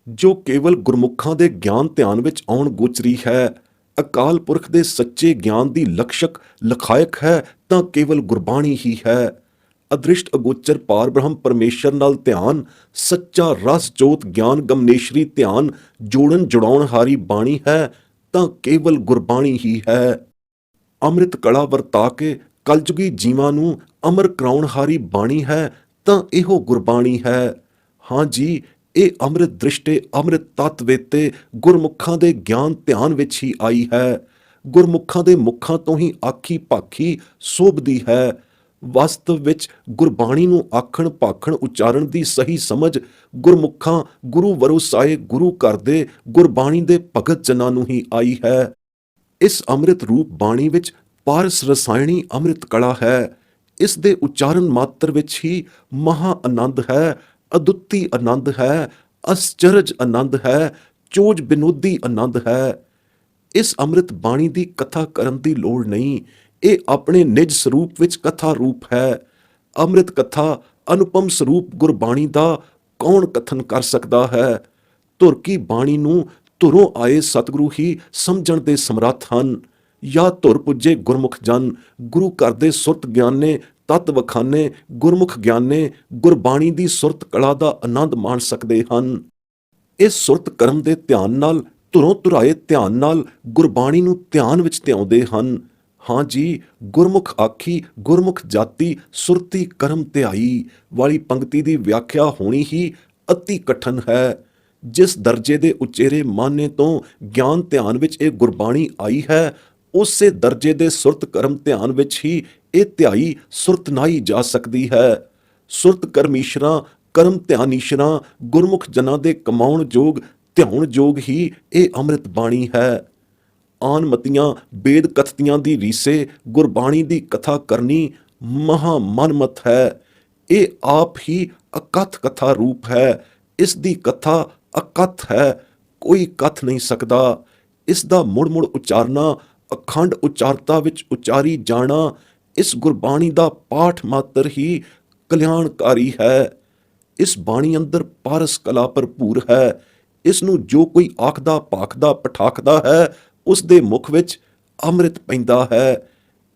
ਜੋ ਕੇਵਲ ਗੁਰਮੁਖਾਂ ਦੇ ਗਿਆਨ ਧਿਆਨ ਵਿੱਚ ਆਉਣ ਗੋਚਰੀ ਹੈ। ਅਕਾਲ ਪੁਰਖ ਦੇ ਸੱਚੇ ਗਿਆਨ ਦੀ ਲਕਸ਼ਕ ਲਖਾਇਕ ਹੈ ਤਾਂ ਕੇਵਲ ਗੁਰਬਾਣੀ ਹੀ ਹੈ। ਅਦ੍ਰਿਸ਼ਟ ਅਗੋਚਰ ਪਾਰ ਬ੍ਰਹਮ ਪਰਮੇਸ਼ਰ ਨਾਲ ਧਿਆਨ, ਸੱਚਾ ਰਸ ਜੋਤ ਗਿਆਨ ਗਮਨੇਸ਼ਰੀ ਧਿਆਨ ਜੋੜਨ ਜੁੜਾਉਣ ਹਾਰੀ ਬਾਣੀ ਹੈ ਤਾਂ ਕੇਵਲ ਗੁਰਬਾਣੀ ਹੀ ਹੈ। ਅੰਮ੍ਰਿਤ ਕਲਾ ਵਰਤਾ ਕੇ ਕਲਯੁਗੀ ਜੀਵਾਂ ਨੂੰ ਅਮਰ ਕਰਾਉਣ ਹਾਰੀ ਬਾਣੀ ਹੈ ਤਾਂ ਇਹੋ ਗੁਰਬਾਣੀ ਹੈ। ਹਾਂ ਜੀ, ਇਹ ਅੰਮ੍ਰਿਤ ਦ੍ਰਿਸ਼ਟੇ ਅੰਮ੍ਰਿਤ ਤੱਤ ਵੇਤੇ ਗੁਰਮੁਖਾਂ ਦੇ ਗਿਆਨ ਧਿਆਨ ਵਿੱਚ ਹੀ ਆਈ ਹੈ। ਗੁਰਮੁਖਾਂ ਦੇ ਮੁਖਾਂ ਤੋਂ ਹੀ ਆਖੀ ਭਾਖੀ ਸੋਭਦੀ ਹੈ। ਵਾਸਤਵ ਵਿੱਚ ਗੁਰਬਾਣੀ ਨੂੰ ਆਖਣ ਭਾਖਣ ਉਚਾਰਨ ਦੀ ਸਹੀ ਸਮਝ ਗੁਰਮੁਖਾਂ ਗੁਰੂ ਵਰੋਸਾਏ ਗੁਰੂ ਘਰ ਦੇ ਗੁਰਬਾਣੀ ਦੇ ਭਗਤ ਜਨਾਂ ਨੂੰ ਹੀ ਆਈ ਹੈ। ਇਸ ਅੰਮ੍ਰਿਤ ਰੂਪ ਬਾਣੀ ਵਿੱਚ ਪਾਰਸ ਰਸਾਇਣੀ ਅੰਮ੍ਰਿਤ ਕਲਾ ਹੈ। ਇਸ ਦੇ ਉਚਾਰਨ ਮਾਤਰ ਵਿੱਚ ਹੀ ਮਹਾ ਆਨੰਦ ਹੈ, ਅਦੁੱਤੀ ਆਨੰਦ ਹੈ, ਅਸਚਰਜ ਆਨੰਦ ਹੈ, ਚੋਜ ਬਿਨੋਦੀ ਆਨੰਦ ਹੈ। ਇਸ ਅੰਮ੍ਰਿਤ ਬਾਣੀ ਦੀ ਕਥਾ ਕਰਨ ਦੀ ਲੋੜ ਨਹੀਂ, ਇਹ ਆਪਣੇ ਨਿਜ ਸਰੂਪ ਵਿੱਚ ਕਥਾ ਰੂਪ ਹੈ। ਅੰਮ੍ਰਿਤ ਕਥਾ ਅਨੁਪਮ ਸਰੂਪ ਗੁਰਬਾਣੀ ਦਾ ਕੌਣ ਕਥਨ ਕਰ ਸਕਦਾ ਹੈ। ਧੁਰ ਕੀ ਬਾਣੀ ਨੂੰ ਧੁਰੋਂ ਆਏ ਸਤਿਗੁਰੂ ਹੀ ਸਮਝਣ ਦੇ ਸਮਰੱਥ ਹਨ। ਜਾਂ ਧੁਰ ਪੁੱਜੇ ਗੁਰਮੁਖ ਜਨ, ਗੁਰੂ ਘਰ ਦੇ ਸੁਰਤ ਗਿਆਨੇ ਤਤ ਵਖਾਨੇ ਗੁਰਮੁਖ ਗਿਆਨੇ ਗੁਰਬਾਣੀ ਦੀ ਸੁਰਤ ਕਲਾ ਦਾ ਆਨੰਦ ਮਾਣ ਸਕਦੇ ਹਨ। ਇਸ ਸੁਰਤ ਕਰਮ ਦੇ ਧਿਆਨ ਨਾਲ ਧੁਰੋਂ ਧੁਰਾਏ ਧਿਆਨ ਨਾਲ ਗੁਰਬਾਣੀ ਨੂੰ ਧਿਆਨ ਵਿੱਚ ਧਿਆਉਂਦੇ ਹਨ। ਹਾਂ ਜੀ, ਗੁਰਮੁਖ ਆਖੀ ਗੁਰਮੁਖ ਜਾਤੀ ਸੁਰਤੀ ਕਰਮ ਧਿਆਈ ਵਾਲੀ ਪੰਕਤੀ ਦੀ ਵਿਆਖਿਆ ਹੋਣੀ ਹੀ ਅਤੀ ਕਠਨ ਹੈ। ਜਿਸ ਦਰਜੇ ਦੇ ਉਚੇਰੇ ਮਾਨੇ ਤੋਂ ਗਿਆਨ ਧਿਆਨ ਵਿੱਚ ਇਹ ਗੁਰਬਾਣੀ ਆਈ ਹੈ, ਉਸੇ ਦਰਜੇ ਦੇ ਸੁਰਤ ਕਰਮ ਧਿਆਨ ਵਿੱਚ ਹੀ ਇਹ ਧਿਆਈ ਸੁਰਤਨਾਈ ਜਾ ਸਕਦੀ ਹੈ। ਸੁਰਤ ਕਰਮੀਸ਼ਰਾਂ ਕਰਮ ਧਿਆਨੀਸ਼ਰਾਂ ਗੁਰਮੁਖ ਜਨਾਂ ਦੇ ਕਮਾਉਣ ਜੋਗ ਧਿਆਉਣ ਜੋਗ ਹੀ ਇਹ ਅੰਮ੍ਰਿਤ ਬਾਣੀ ਹੈ। ਆਨ ਮਤੀਆਂ ਵੇਦ ਕਥਤੀਆਂ ਦੀ ਰੀਸੇ ਗੁਰਬਾਣੀ ਦੀ ਕਥਾ ਕਰਨੀ ਮਹਾਂ ਮਨਮਤ ਹੈ। ਇਹ ਆਪ ਹੀ ਅਕਥ ਕਥਾ ਰੂਪ ਹੈ। ਇਸ ਦੀ ਕਥਾ ਅਕਥ ਹੈ, ਕੋਈ ਕਥ ਨਹੀਂ ਸਕਦਾ। ਇਸ ਦਾ ਮੁੜ-ਮੁੜ ਉਚਾਰਨਾ, ਅਖੰਡ ਉਚਾਰਤਾ ਵਿੱਚ ਉਚਾਰੀ ਜਾਣਾ, ਇਸ ਗੁਰਬਾਣੀ ਦਾ ਪਾਠ ਮਾਤਰ ਹੀ ਕਲਿਆਣਕਾਰੀ ਹੈ। ਇਸ ਬਾਣੀ ਅੰਦਰ ਪਾਰਸ ਕਲਾ ਭਰਪੂਰ ਹੈ। ਇਸ ਨੂੰ ਜੋ ਕੋਈ ਆਖਦਾ ਭਾਖਦਾ ਪਠਾਕਦਾ ਹੈ, ਉਸ ਦੇ ਮੁਖ ਵਿੱਚ ਅੰਮ੍ਰਿਤ ਪੈਂਦਾ ਹੈ।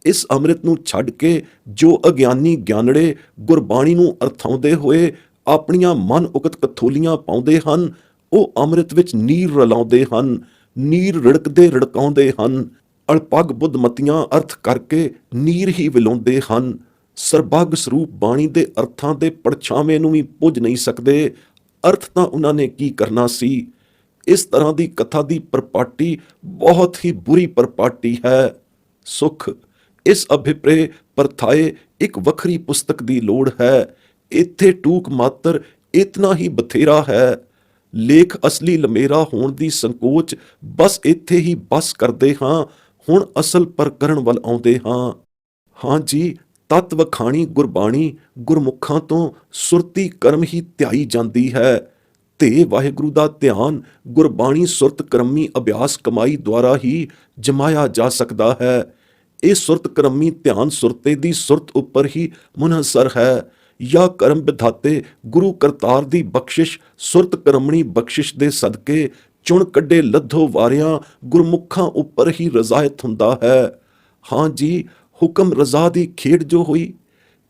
ਇਸ ਅੰਮ੍ਰਿਤ ਨੂੰ ਛੱਡ ਕੇ ਜੋ ਅਗਿਆਨੀ ਗਿਆਨੜੇ ਗੁਰਬਾਣੀ ਨੂੰ ਅਰਥਾਉਂਦੇ ਹੋਏ ਆਪਣੀਆਂ ਮਨ ਉਕਤ ਕਥੋਲੀਆਂ ਪਾਉਂਦੇ ਹਨ, ਉਹ ਅੰਮ੍ਰਿਤ ਵਿੱਚ ਨੀਰ ਰਲਾਉਂਦੇ ਹਨ, ਨੀਰ ਰਿੜਕਦੇ ਰਿੜਕਾਉਂਦੇ ਹਨ, ਅਲਪਗ ਬੁੱਧਮਤੀਆਂ ਅਰਥ ਕਰਕੇ ਨੀਰ ਹੀ ਵਿਲਾਉਂਦੇ ਹਨ। ਸਰਬੱਗ ਸਰੂਪ ਬਾਣੀ ਦੇ ਅਰਥਾਂ ਦੇ ਪਰਛਾਵੇਂ ਨੂੰ ਵੀ ਪੁੱਜ ਨਹੀਂ ਸਕਦੇ। ਅਰਥ ਤਾਂ ਉਹਨਾਂ ਨੇ ਕੀ ਕਰਨਾ ਸੀ। ਇਸ ਤਰ੍ਹਾਂ ਦੀ ਕਥਾ ਦੀ ਪਰਪਾਟੀ ਬਹੁਤ ਹੀ ਬੁਰੀ ਪਰਪਾਟੀ ਹੈ। ਸੁਖ ਇਸ ਅਭਿਪ੍ਰੇ ਪਰਥਾਏ ਇੱਕ ਵੱਖਰੀ ਪੁਸਤਕ ਦੀ ਲੋੜ ਹੈ। ਇੱਥੇ ਟੂਕ ਮਾਤਰ ਇਤਨਾ ਹੀ ਬਥੇਰਾ ਹੈ। ਲੇਖ ਅਸਲੀ ਲਮੇਰਾ ਹੋਣ ਦੀ ਸੰਕੋਚ ਬਸ ਇੱਥੇ ਹੀ ਬਸ ਕਰਦੇ ਹਾਂ। ਹੁਣ ਅਸਲ ਪ੍ਰਕਰਣ ਵੱਲ ਆਉਂਦੇ ਹਾਂ। ਹਾਂ ਜੀ, ਤਤ ਵਖਾਣੀ ਗੁਰਬਾਣੀ ਗੁਰਮੁਖਾਂ ਤੋਂ ਸੁਰਤੀ ਕਰਮ ਹੀ ਧਿਆਈ ਜਾਂਦੀ ਹੈ। ਤੇ ਵਾਹਿਗੁਰੂ ਦਾ ਧਿਆਨ ਗੁਰਬਾਣੀ ਸੁਰਤ ਕਰਮੀ ਅਭਿਆਸ ਕਮਾਈ ਦੁਆਰਾ ਹੀ ਜਮਾਇਆ ਜਾ ਸਕਦਾ ਹੈ। ਇਹ ਸੁਰਤ ਕਰਮੀ ਧਿਆਨ ਸੁਰਤੇ ਦੀ ਸੁਰਤ ਉੱਪਰ ਹੀ ਮੁਨਹਸਰ ਹੈ। ਜਾਂ ਕਰਮ ਵਿਧਾਤੇ ਗੁਰੂ ਕਰਤਾਰ ਦੀ ਬਖਸ਼ਿਸ਼ ਸੁਰਤ ਕਰਮਣੀ ਬਖਸ਼ਿਸ਼ ਦੇ ਸਦਕੇ ਚੁਣ ਕੱਢੇ ਲੱਧੋ ਵਾਰਿਆਂ ਗੁਰਮੁਖਾਂ ਉੱਪਰ ਹੀ ਰਜ਼ਾਇਤ ਹੁੰਦਾ ਹੈ। ਹਾਂ ਜੀ, ਹੁਕਮ ਰਜ਼ਾ ਦੀ ਖੇਡ ਜੋ ਹੋਈ,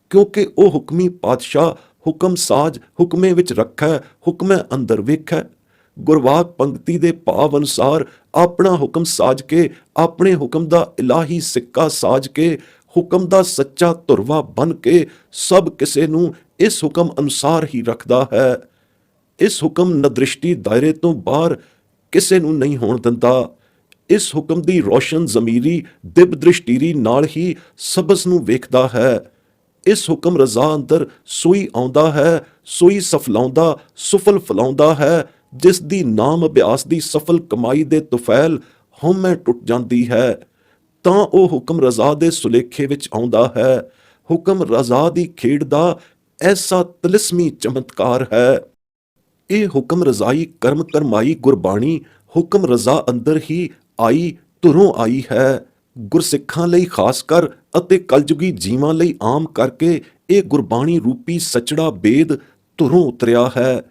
ਕਿਉਂਕਿ ਉਹ ਹੁਕਮੀ ਪਾਤਸ਼ਾਹ ਹੁਕਮ ਸਾਜ ਹੁਕਮੇ ਵਿੱਚ ਰੱਖੈ, ਹੁਕਮੈ ਅੰਦਰ ਵੇਖੈ। ਗੁਰਵਾਕ ਪੰਕਤੀ ਦੇ ਭਾਵ ਅਨੁਸਾਰ ਆਪਣਾ ਹੁਕਮ ਸਾਜ ਕੇ, ਆਪਣੇ ਹੁਕਮ ਦਾ ਇਲਾਹੀ ਸਿੱਕਾ ਸਾਜ ਕੇ, ਹੁਕਮ ਦਾ ਸੱਚਾ ਧੁਰਵਾ ਬਣ ਕੇ ਸਭ ਕਿਸੇ ਨੂੰ ਇਸ ਹੁਕਮ ਅਨੁਸਾਰ ਹੀ ਰੱਖਦਾ ਹੈ। ਇਸ ਹੁਕਮ ਨਦ੍ਰਿਸ਼ਟੀ ਦਾਇਰੇ ਤੋਂ ਬਾਹਰ ਕਿਸੇ ਨੂੰ ਨਹੀਂ ਹੋਣ ਦਿੰਦਾ। ਇਸ ਹੁਕਮ ਦੀ ਰੋਸ਼ਨ ਜ਼ਮੀਰੀ ਦਿਵ ਦ੍ਰਿਸ਼ਟੀਰੀ ਨਾਲ ਹੀ ਸਬਜ਼ ਨੂੰ ਵੇਖਦਾ ਹੈ। ਇਸ ਹੁਕਮ ਰਜ਼ਾ ਅੰਦਰ ਸੋਈ ਆਉਂਦਾ ਹੈ, ਸੋਈ ਸਫਲਾਉਂਦਾ ਸੁਫਲ ਫਲਾਉਂਦਾ ਹੈ, ਜਿਸ ਦੀ ਨਾਮ ਅਭਿਆਸ ਦੀ ਸਫਲ ਕਮਾਈ ਦੇ ਤੁਫੈਲ ਹਉਮੈ ਟੁੱਟ ਜਾਂਦੀ ਹੈ। ਤਾਂ ਉਹ ਹੁਕਮ ਰਜ਼ਾ ਦੇ ਸੁਲੇਖੇ ਵਿੱਚ ਆਉਂਦਾ ਹੈ। ਹੁਕਮ ਰਜ਼ਾ ਦੀ ਖੇਡ ਦਾ ਐਸਾ ਤਿਲਸਮੀ ਚਮਤਕਾਰ ਹੈ। ਇਹ ਹੁਕਮ ਰਜ਼ਾਈ ਕਰਮ ਕਰਮਾਈ ਗੁਰਬਾਣੀ ਹੁਕਮ ਰਜ਼ਾ ਅੰਦਰ ਹੀ ਆਈ, ਧੁਰੋਂ ਆਈ ਹੈ। ਗੁਰਸਿੱਖਾਂ ਲਈ ਖਾਸ ਕਰ ਅਤੇ ਕਲਯੁਗੀ ਜੀਵਾਂ ਲਈ ਆਮ ਕਰਕੇ ਇਹ ਗੁਰਬਾਣੀ ਰੂਪੀ ਸੱਚੜਾ ਬੇਦ ਧੁਰੋਂ ਉਤਰਿਆ ਹੈ।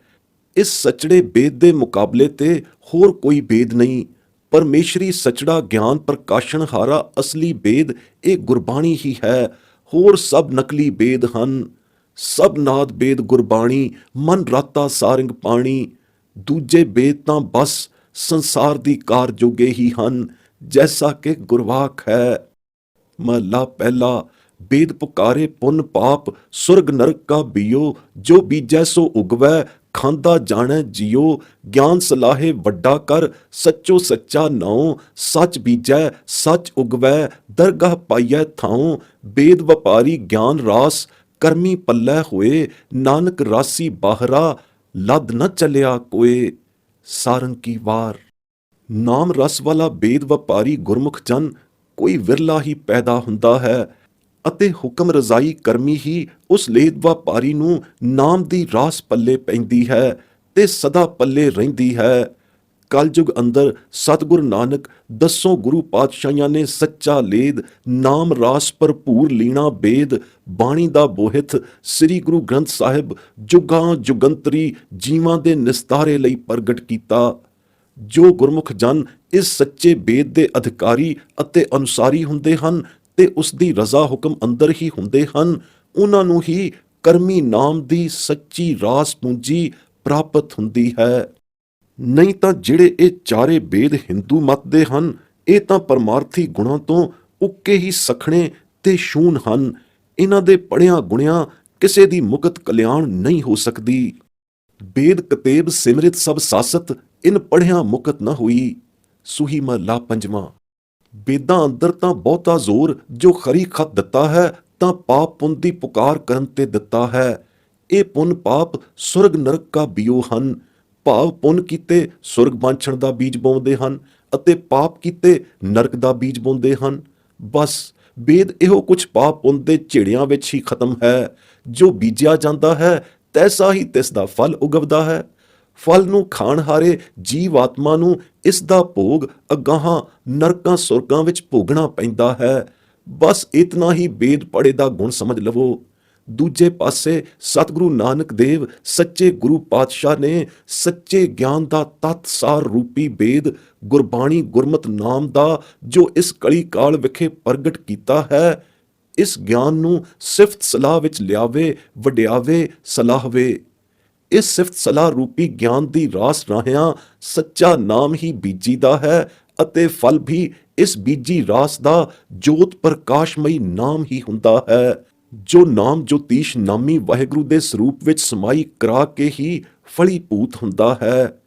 ਇਸ ਸੱਚੜੇ ਬੇਦ ਦੇ ਮੁਕਾਬਲੇ ਤੇ ਹੋਰ ਕੋਈ ਬੇਦ ਨਹੀਂ। ਪਰਮੇਸ਼ਰੀ ਸੱਚੜਾ ਗਿਆਨ ਪ੍ਰਕਾਸ਼ਣ ਹਾਰਾ ਅਸਲੀ ਬੇਦ ਇਹ ਗੁਰਬਾਣੀ ਹੀ ਹੈ। ਹੋਰ ਸਭ ਨਕਲੀ ਬੇਦ ਹਨ। ਸਭ ਨਾਦ ਬੇਦ ਗੁਰਬਾਣੀ, ਮਨ ਰਾਤਾ ਸਾਰੰਗ ਪਾਣੀ। ਦੂਜੇ ਬੇਦ ਤਾਂ ਬਸ ਸੰਸਾਰ ਦੀ ਕਾਰ ਜੋਗੇ ਹੀ ਹਨ, ਜੈਸਾ ਕਿ ਗੁਰਵਾਕ ਹੈ। ਮਹਲਾ ਪਹਿਲਾ। ਬੇਦ ਪੁਕਾਰੇ ਪੁੰਨ ਪਾਪ, ਸੁਰਗ ਨਰਕ ਕਾ ਬੀਓ। ਜੋ ਬੀਜੈ ਸੋ ਉਗਵੈ, ਖਾਂਦਾ ਜਾਣੈ ਜੀਓ। ਗਿਆਨ ਸਲਾਹੇ ਵੱਡਾ ਕਰ, ਸੱਚੋ ਸੱਚਾ ਨਾਉ। ਸੱਚ ਬੀਜੈ ਸੱਚ ਉਗਵੈ, ਦਰਗਾਹ ਪਾਈਐ ਥਾਉ। ਬੇਦ ਵਪਾਰੀ ਗਿਆਨ ਰਾਸ, ਕਰਮੀ ਪੱਲੇ ਹੋਏ। ਨਾਨਕ ਰਾਸੀ ਬਾਹਰਾ, ਲੱਦ ਨ ਚੱਲਿਆ ਕੋਏ। ਸਾਰੰਗ ਕੀ ਵਾਰ। ਨਾਮ ਰਸ ਵਾਲਾ ਬੇਦ ਵਪਾਰੀ ਗੁਰਮੁਖ ਜਨ ਕੋਈ ਵਿਰਲਾ ਹੀ ਪੈਦਾ ਹੁੰਦਾ ਹੈ, ਅਤੇ ਹੁਕਮ ਰਜ਼ਾਈ ਕਰਮੀ ਹੀ ਉਸ ਲੇਦ ਵਪਾਰੀ ਨੂੰ ਨਾਮ ਦੀ ਰਾਸ ਪੱਲੇ ਪੈਂਦੀ ਹੈ ਤੇ ਸਦਾ ਪੱਲੇ ਰਹਿੰਦੀ ਹੈ। ਕਲਯੁਗ ਅੰਦਰ ਸਤਿਗੁਰ ਨਾਨਕ ਦਸੋਂ ਗੁਰੂ ਪਾਤਸ਼ਾਹੀਆਂ ਨੇ ਸੱਚਾ ਲੇਦ ਨਾਮ ਰਾਸ ਭਰਪੂਰ ਲੀਣਾ ਬੇਦ ਬਾਣੀ ਦਾ ਬੋਹਿਤ ਸ੍ਰੀ ਗੁਰੂ ਗ੍ਰੰਥ ਸਾਹਿਬ ਜੁਗਾਂ ਜੁਗੰਤਰੀ ਜੀਵਾਂ ਦੇ ਨਿਸਤਾਰੇ ਲਈ ਪ੍ਰਗਟ ਕੀਤਾ। ਜੋ ਗੁਰਮੁਖ ਜਨ ਇਸ ਸੱਚੇ ਬੇਦ ਦੇ ਅਧਿਕਾਰੀ ਅਤੇ ਅਨੁਸਾਰੀ ਹੁੰਦੇ ਹਨ ਤੇ ਉਸ ਦੀ ਰਜ਼ਾ ਹੁਕਮ ਅੰਦਰ ਹੀ ਹੁੰਦੇ ਹਨ, ਉਹਨਾਂ ਨੂੰ ਹੀ ਕਰਮੀ ਨਾਮ ਦੀ ਸੱਚੀ ਰਾਸ ਪੂੰਜੀ ਪ੍ਰਾਪਤ ਹੁੰਦੀ ਹੈ। ਨਹੀਂ ਤਾਂ ਜਿਹੜੇ ਇਹ ਚਾਰੇ ਬੇਦ ਹਿੰਦੂ ਮਤ ਦੇ ਹਨ, ਇਹ ਤਾਂ ਪਰਮਾਰਥੀ ਗੁਣਾਂ ਤੋਂ ਉੱਕੇ ਹੀ ਸਖਣੇ ਤੇ ਸ਼ੂਨ ਹਨ। ਇਹਨਾਂ ਦੇ ਪੜ੍ਹਿਆਂ ਗੁਣਿਆਂ ਕਿਸੇ ਦੀ ਮੁਕਤ ਕਲਿਆਣ ਨਹੀਂ ਹੋ ਸਕਦੀ। ਬੇਦ ਕਤੇਬ ਸਿਮਰਿਤ ਸਭ ਸਾਸਤ, ਇਨ ਪੜ੍ਹਿਆਂ ਮੁਕਤ ਨਾ ਹੋਈ। ਸੂਹੀ ਮਹਲਾ ਪੰਜਵਾਂ। ਬੇਦਾਂ ਅੰਦਰ ਤਾਂ ਬਹੁਤਾ ਜ਼ੋਰ ਜੋ ਖਰੀ ਖਤ ਦਿੱਤਾ ਹੈ ਤਾਂ ਪਾਪ ਪੁੰਨ ਦੀ ਪੁਕਾਰ ਕਰਨ ਤੇ ਦਿੱਤਾ ਹੈ। ਇਹ ਪੁੰਨ ਪਾਪ ਸੁਰਗ ਨਰਕ ਕਾ ਬੀਓ ਹਨ। ਭਾਵ ਪੁੰਨ ਕੀਤੇ ਸੁਰਗ ਬਾਂਛਣ ਦਾ ਬੀਜ ਬੋਂਦੇ ਹਨ ਅਤੇ ਪਾਪ ਕੀਤੇ ਨਰਕ ਦਾ ਬੀਜ ਬੋਂਦੇ ਹਨ। ਬਸ ਵੇਦ ਇਹੋ ਕੁਝ ਪਾਪ ਪੁੰਨ ਦੇ ਝੇੜਿਆਂ ਵਿੱਚ ਹੀ ਖਤਮ ਹੈ। ਜੋ ਬੀਜਿਆ ਜਾਂਦਾ ਹੈ ਤੈਸਾ ਹੀ ਤਿਸ ਦਾ ਫਲ ਉਗਵਦਾ ਹੈ। ਫਲ ਨੂੰ ਖਾਣ ਹਾਰੇ ਜੀਵ ਆਤਮਾ ਨੂੰ ਇਸ ਦਾ ਭੋਗ ਅਗਾਹਾਂ ਨਰਕਾਂ ਸੁਰਗਾਂ ਵਿੱਚ ਭੋਗਣਾ ਪੈਂਦਾ ਹੈ। ਬਸ ਇਤਨਾ ਹੀ ਵੇਦ ਪੜ੍ਹੇ ਦਾ ਗੁਣ ਸਮਝ ਲਵੋ। ਦੂਜੇ ਪਾਸੇ ਸਤਿਗੁਰੂ ਨਾਨਕ ਦੇਵ ਸੱਚੇ ਗੁਰੂ ਪਾਤਸ਼ਾਹ ਨੇ ਸੱਚੇ ਗਿਆਨ ਦਾ ਤਤਸਾਰ ਰੂਪੀ ਵੇਦ ਗੁਰਬਾਣੀ ਗੁਰਮਤਿ ਨਾਮ ਦਾ ਜੋ ਇਸ ਕਲੀ ਕਾਲ ਵਿਖੇ ਪ੍ਰਗਟ ਕੀਤਾ ਹੈ, ਇਸ ਗਿਆਨ ਨੂੰ ਸਿਫਤ ਸਲਾਹ ਵਿੱਚ ਲਿਆਵੇ, ਵਡਿਆਵੇ, ਸਲਾਹਵੇ। ਇਸ ਸਿਫਤ ਸਲਾਹ ਰੂਪੀ ਗਿਆਨ ਦੀ ਰਾਸ ਰਾਹਿਆਂ ਸੱਚਾ ਨਾਮ ਹੀ ਬੀਜੀਦਾ ਹੈ ਅਤੇ ਫਲ ਵੀ ਇਸ ਬੀਜੀ ਰਾਸ ਦਾ ਜੋਤ ਪ੍ਰਕਾਸ਼ਮਈ ਨਾਮ ਹੀ ਹੁੰਦਾ ਹੈ, ਜੋ ਨਾਮ ਜੋਤੀਸ਼ ਨਾਮੀ ਵਾਹਿਗੁਰੂ ਦੇ ਸਰੂਪ ਵਿੱਚ ਸਮਾਈ ਕਰਾ ਕੇ ਹੀ ਫਲੀਭੂਤ ਹੁੰਦਾ ਹੈ।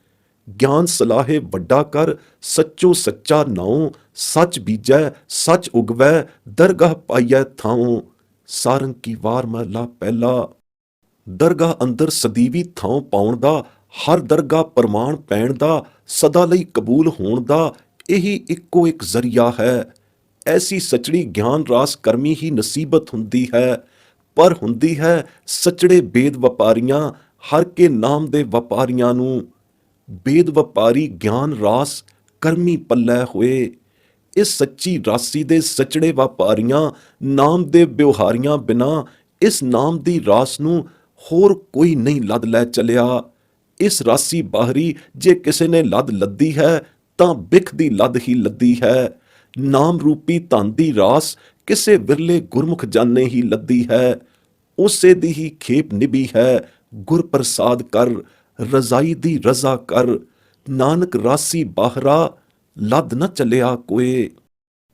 ਗਿਆਨ ਸਲਾਹੇ ਵੱਡਾ ਕਰ ਸੱਚੋ ਸੱਚਾ ਨਾਉ, ਸੱਚ ਬੀਜੈ ਸੱਚ ਉਗਵੈ ਦਰਗਾਹ ਪਾਈਐ ਥਾਉ। ਸਾਰੰਗੀ ਵਾਰ ਮਹਲਾ ਪਹਿਲਾ। ਦਰਗਾਹ ਅੰਦਰ ਸਦੀਵੀ ਥਾਂ ਪਾਉਣ ਦਾ, ਹਰ ਦਰਗਾਹ ਪ੍ਰਮਾਣ ਪੈਣ ਦਾ, ਸਦਾ ਲਈ ਕਬੂਲ ਹੋਣ ਦਾ ਇਹੀ ਇੱਕੋ ਇੱਕ ਜ਼ਰੀਆ ਹੈ। ਐਸੀ ਸਚੜੀ ਗਿਆਨ ਰਾਸ ਕਰਮੀ ਹੀ ਨਸੀਬਤ ਹੁੰਦੀ ਹੈ, ਪਰ ਹੁੰਦੀ ਹੈ ਸਚੜੇ ਬੇਦ ਵਪਾਰੀਆਂ ਹਰ ਕੇ ਨਾਮ ਦੇ ਵਪਾਰੀਆਂ ਨੂੰ। ਬੇਦ ਵਪਾਰੀ ਗਿਆਨ ਰਾਸ ਕਰਮੀ ਪੱਲੇ ਹੋਏ। ਇਸ ਸੱਚੀ ਰਾਸੀ ਦੇ ਸਚੜੇ ਵਪਾਰੀਆਂ ਨਾਮ ਦੇ ਵਿਵਹਾਰੀਆਂ ਬਿਨਾਂ ਇਸ ਨਾਮ ਦੀ ਰਾਸ ਨੂੰ ਹੋਰ ਕੋਈ ਨਹੀਂ ਲੱਦ ਲੈ ਚਲਿਆ। ਇਸ ਰਾਸੀ ਬਾਹਰੀ ਜੇ ਕਿਸੇ ਨੇ ਲੱਦ ਲੱਦੀ ਹੈ ਤਾਂ ਬਿਖ ਦੀ ਲੱਦ ਹੀ ਲੱਦੀ ਹੈ। ਨਾਮ ਰੂਪੀ ਧਨ ਦੀ ਰਾਸ ਕਿਸੇ ਵਿਰਲੇ ਗੁਰਮੁਖ ਜਾਨੇ ਹੀ ਲੱਦੀ ਹੈ। ਉਸੇ ਦੀ ਹੀ ਖੇਪ ਨਿਭੀ ਹੈ। ਗੁਰ ਪ੍ਰਸਾਦ ਕਰ, ਰਜ਼ਾਈ ਦੀ ਰਜ਼ਾ ਕਰ। ਨਾਨਕ ਰਾਸੀ ਬਾਹਰਾ ਲੱਦ ਨਾ ਚੱਲਿਆ ਕੋਏ।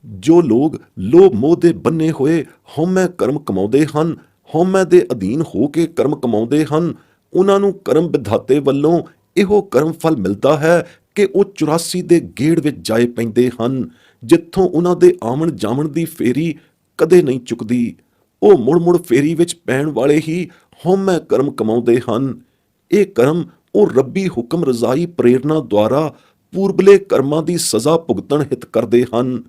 ਜੋ ਲੋਕ ਲੋਭ ਮੋਹ ਦੇ ਬੰਨੇ ਹੋਏ ਹਉਮੈ ਕਰਮ ਕਮਾਉਂਦੇ ਹਨ, ਹਉਮੈ ਦੇ ਅਧੀਨ ਹੋ ਕੇ ਕਰਮ ਕਮਾਉਂਦੇ ਹਨ, ਉਹਨਾਂ ਨੂੰ ਕਰਮ ਵਿਧਾਤੇ ਵੱਲੋਂ ਇਹੋ ਕਰਮ ਫਲ ਮਿਲਦਾ ਹੈ ਕਿ ਉਹ 84 ਦੇ ਗੇੜ ਵਿੱਚ ਜਾਏ ਪੈਂਦੇ ਹਨ, ਜਿੱਥੋਂ ਉਹਨਾਂ ਦੇ ਆਵਣ ਜਾਵਣ ਦੀ ਫੇਰੀ ਕਦੇ ਨਹੀਂ ਚੁੱਕਦੀ। ਉਹ ਮੁੜ ਮੁੜ ਫੇਰੀ ਵਿੱਚ ਪੈਣ ਵਾਲੇ ਹੀ ਹਉਮੈ ਕਰਮ ਕਮਾਉਂਦੇ ਹਨ। ਇਹ ਕਰਮ ਉਹ ਰੱਬੀ ਹੁਕਮ ਰਜ਼ਾਈ ਪ੍ਰੇਰਨਾ ਦੁਆਰਾ ਪੂਰਬਲੇ ਕਰਮਾਂ ਦੀ ਸਜ਼ਾ ਭੁਗਤਣ ਹਿਤ ਕਰਦੇ ਹਨ।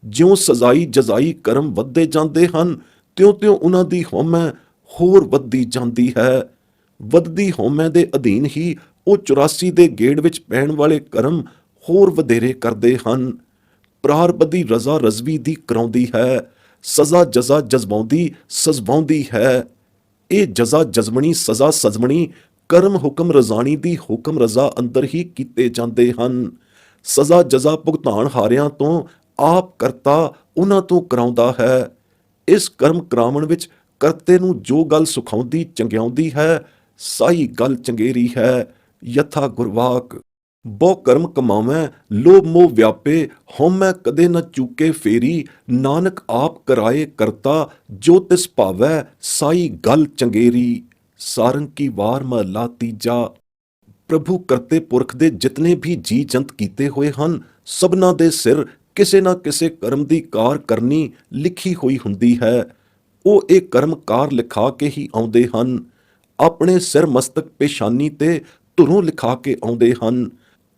ਜਿਉਂ ਸਜ਼ਾਈ ਜਜ਼ਾਈ ਕਰਮ ਵੱਧਦੇ ਜਾਂਦੇ ਹਨ, ਤਿਉਂ-ਤਿਉਂ ਉਹਨਾਂ ਦੀ ਹਉਮੈ ਹੋਰ ਵੱਧਦੀ ਜਾਂਦੀ ਹੈ। ਵੱਧਦੀ ਹਉਮੈ ਦੇ ਅਧੀਨ ਹੀ ਉਹ 84 ਦੇ ਗੇੜ ਵਿੱਚ ਪੈਣ ਵਾਲੇ ਕਰਮ ਹੋਰ ਵਧੇਰੇ ਕਰਦੇ ਹਨ। ਪ੍ਰਾਰਬਧੀ ਰਜ਼ਾ ਰਜ਼ਵੀ ਦੀ ਕਰਾਉਂਦੀ ਹੈ, ਸਜ਼ਾ ਜਜ਼ਾ ਜਜ਼ਬਾਉਂਦੀ ਸਜ਼ਬਾਉਂਦੀ ਹੈ। ਇਹ ਜਜ਼ਾ ਜਜ਼ਮਣੀ ਸਜ਼ਾ ਸਜ਼ਮਣੀ ਕਰਮ ਹੁਕਮ ਰਜ਼ਾਣੀ ਦੀ ਹੁਕਮ ਰਜ਼ਾ ਅੰਦਰ ਹੀ ਕੀਤੇ ਜਾਂਦੇ ਹਨ। ਸਜ਼ਾ ਜਜ਼ਾ ਭੁਗਤਾਨ ਹਾਰਿਆਂ ਤੋਂ ਆਪ ਕਰਤਾ ਉਹਨਾਂ ਤੋਂ ਕਰਾਉਂਦਾ ਹੈ। ਇਸ ਕਰਮ ਕਰਾਵਣ ਵਿੱਚ ਕਰਤੇ ਨੂੰ ਜੋ ਗੱਲ ਸੁਖਾਉਂਦੀ ਚੰਗਿਆਉਂਦੀ ਹੈ, ਸਾਈ ਗੱਲ ਚੰਗੇਰੀ ਹੈ। ਯਥਾ ਗੁਰਵਾਕ। ਬਹੁ ਕਰਮ ਕਮਾਵੈ ਲੋਭ ਮੋਹ ਵਿਆਪੇ, ਹਉਮੈ ਕਦੇ ਨ ਚੂਕੇ ਫੇਰੀ। ਨਾਨਕ ਆਪ ਕਰਾਏ ਕਰਤਾ ਜੋ ਤਿਸ ਭਾਵੈ, ਸਾਈ ਗੱਲ ਚੰਗੇਰੀ। ਸਾਰੰਗੀ ਵਾਰ ਮਹਲਾ ਤੀਜਾ। ਪ੍ਰਭੂ ਕਰਤੇ ਪੁਰਖ ਦੇ ਜਿਤਨੇ ਵੀ ਜੀ ਜੰਤ ਕੀਤੇ ਹੋਏ ਹਨ, ਸਭਨਾਂ ਦੇ ਸਿਰ ਕਿਸੇ ਨਾ ਕਿਸੇ ਕਰਮ ਦੀ ਕਾਰ ਕਰਨੀ ਲਿਖੀ ਹੋਈ ਹੁੰਦੀ ਹੈ। ਉਹ ਇਹ ਕਰਮ ਕਾਰ ਲਿਖਾ ਕੇ ਹੀ ਆਉਂਦੇ ਹਨ। ਆਪਣੇ ਸਿਰ ਮਸਤਕ ਪੇਸ਼ਾਨੀ ਤੇ ਧੁਰੋਂ ਲਿਖਾ ਕੇ ਆਉਂਦੇ ਹਨ।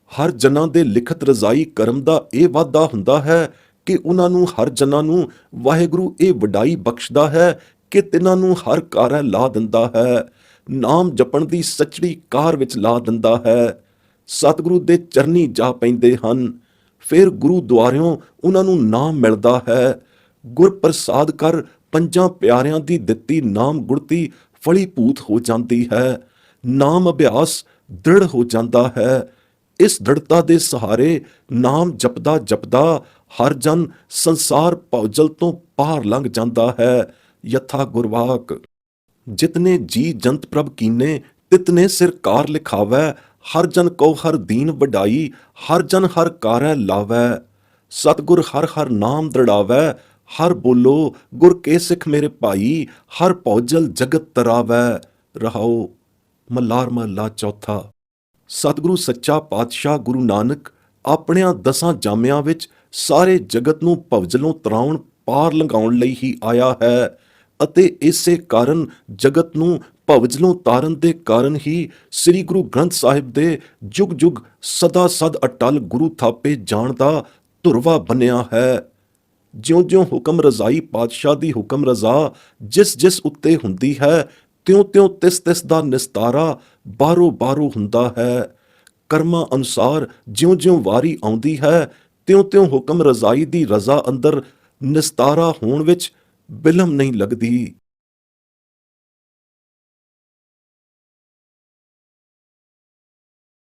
ਹਰ ਜਨਾਂ ਦੇ ਲਿਖਤ ਰਜ਼ਾਈ ਕਰਮ ਦਾ ਇਹ ਵਾਧਾ ਹੁੰਦਾ ਹੈ ਕਿ ਉਹਨਾਂ ਨੂੰ ਹਰ ਜਨਾਂ ਨੂੰ ਵਾਹਿਗੁਰੂ ਇਹ ਵਡਾਈ ਬਖਸ਼ਦਾ ਹੈ ਕਿ ਤਿਨਾਂ ਨੂੰ ਹਰ ਕਾਰੈ ਲਾ ਦਿੰਦਾ ਹੈ। ਨਾਮ ਜਪਣ ਦੀ ਸੱਚੜੀ ਕਾਰ ਵਿੱਚ ਲਾ ਦਿੰਦਾ ਹੈ। ਸਤਿਗੁਰੂ ਦੇ ਚਰਨੀ ਜਾ ਪੈਂਦੇ ਹਨ। ਫਿਰ ਗੁਰੂ ਦੁਆਰਿਓਂ ਉਹਨਾਂ ਨੂੰ ਨਾਮ ਮਿਲਦਾ ਹੈ। ਗੁਰ ਪ੍ਰਸਾਦ ਕਰ ਪੰਜਾਂ ਪਿਆਰਿਆਂ ਦੀ ਦਿੱਤੀ ਨਾਮ ਗੁੜਤੀ ਫਲੀਭੂਤ ਹੋ ਜਾਂਦੀ ਹੈ। ਨਾਮ ਅਭਿਆਸ ਦ੍ਰਿੜ ਹੋ ਜਾਂਦਾ ਹੈ। ਇਸ ਦ੍ਰਿੜਤਾ ਦੇ ਸਹਾਰੇ ਨਾਮ ਜਪਦਾ ਜਪਦਾ ਹਰ ਜਨ ਸੰਸਾਰ ਭਉਜਲ ਤੋਂ ਪਾਰ ਲੰਘ ਜਾਂਦਾ ਹੈ। ਯਥਾ ਗੁਰਵਾਕ। ਜਿਤਨੇ ਜੀ ਜੰਤ ਪ੍ਰਭ ਕੀਨੇ, ਤਿਤਨੇ ਸਿਰ ਕਾਰ ਲਿਖਾਵੈ। ਹਰ ਜਨ ਕਉ ਹਰ ਦੀਨ ਵਡਾਈ, ਹਰ ਜਨ ਹਰ ਕਾਰੈ ਲਾਵੈ। ਸਤਿਗੁਰ ਹਰ ਹਰ ਨਾਮ ਦ੍ਰਿੜਾਵੈ, ਹਰ ਬੋਲੋ ਗੁਰ ਕੇ ਸਿੱਖ ਮੇਰੇ ਭਾਈ। ਹਰ ਭਉਜਲ ਜਗਤ ਤਰਾਵੈ। ਰਹਾਉ। ਮੱਲਾਰ ਮਹਲਾ ਚੌਥਾ। ਸਤਿਗੁਰੂ ਸੱਚਾ ਪਾਤਸ਼ਾਹ ਗੁਰੂ ਨਾਨਕ ਆਪਣਿਆਂ 10 ਜਾਮਿਆਂ ਵਿੱਚ ਸਾਰੇ ਜਗਤ ਨੂੰ ਭਵਜਲੋਂ ਤਰਾਉਣ ਪਾਰ ਲੰਘਾਉਣ ਲਈ ਹੀ ਆਇਆ ਹੈ ਅਤੇ ਇਸੇ ਕਾਰਨ ਜਗਤ ਨੂੰ ਭਵਜਲੋਂ ਤਾਰਨ ਦੇ ਕਾਰਨ ਹੀ ਸ੍ਰੀ ਗੁਰੂ ਗ੍ਰੰਥ ਸਾਹਿਬ ਦੇ ਜੁਗ ਜੁਗ ਸਦਾ ਸਦ ਅਟਲ ਗੁਰੂ ਥਾਪੇ ਜਾਣ ਦਾ ਧੁਰਵਾ ਬਣਿਆ ਹੈ। ਜਿਉਂ-ਜਿਉਂ ਹੁਕਮ ਰਜ਼ਾਈ ਪਾਤਸ਼ਾਹ ਦੀ ਹੁਕਮ ਰਜ਼ਾ ਜਿਸ ਉੱਤੇ ਹੁੰਦੀ ਹੈ, ਤਿਉਂ-ਤਿਉਂ ਤਿਸ ਦਾ ਨਿਸਤਾਰਾ ਬਾਹਰੋਂ ਹੁੰਦਾ ਹੈ। ਕਰਮਾਂ ਅਨੁਸਾਰ ਜਿਉਂ-ਜਿਉਂ ਵਾਰੀ ਆਉਂਦੀ ਹੈ, ਤਿਉਂ-ਤਿਉਂ ਹੁਕਮ ਰਜ਼ਾਈ ਦੀ ਰਜ਼ਾ ਅੰਦਰ ਨਿਸਤਾਰਾ ਹੋਣ ਵਿੱਚ ਬਿਲਮ ਨਹੀਂ ਲੱਗਦੀ।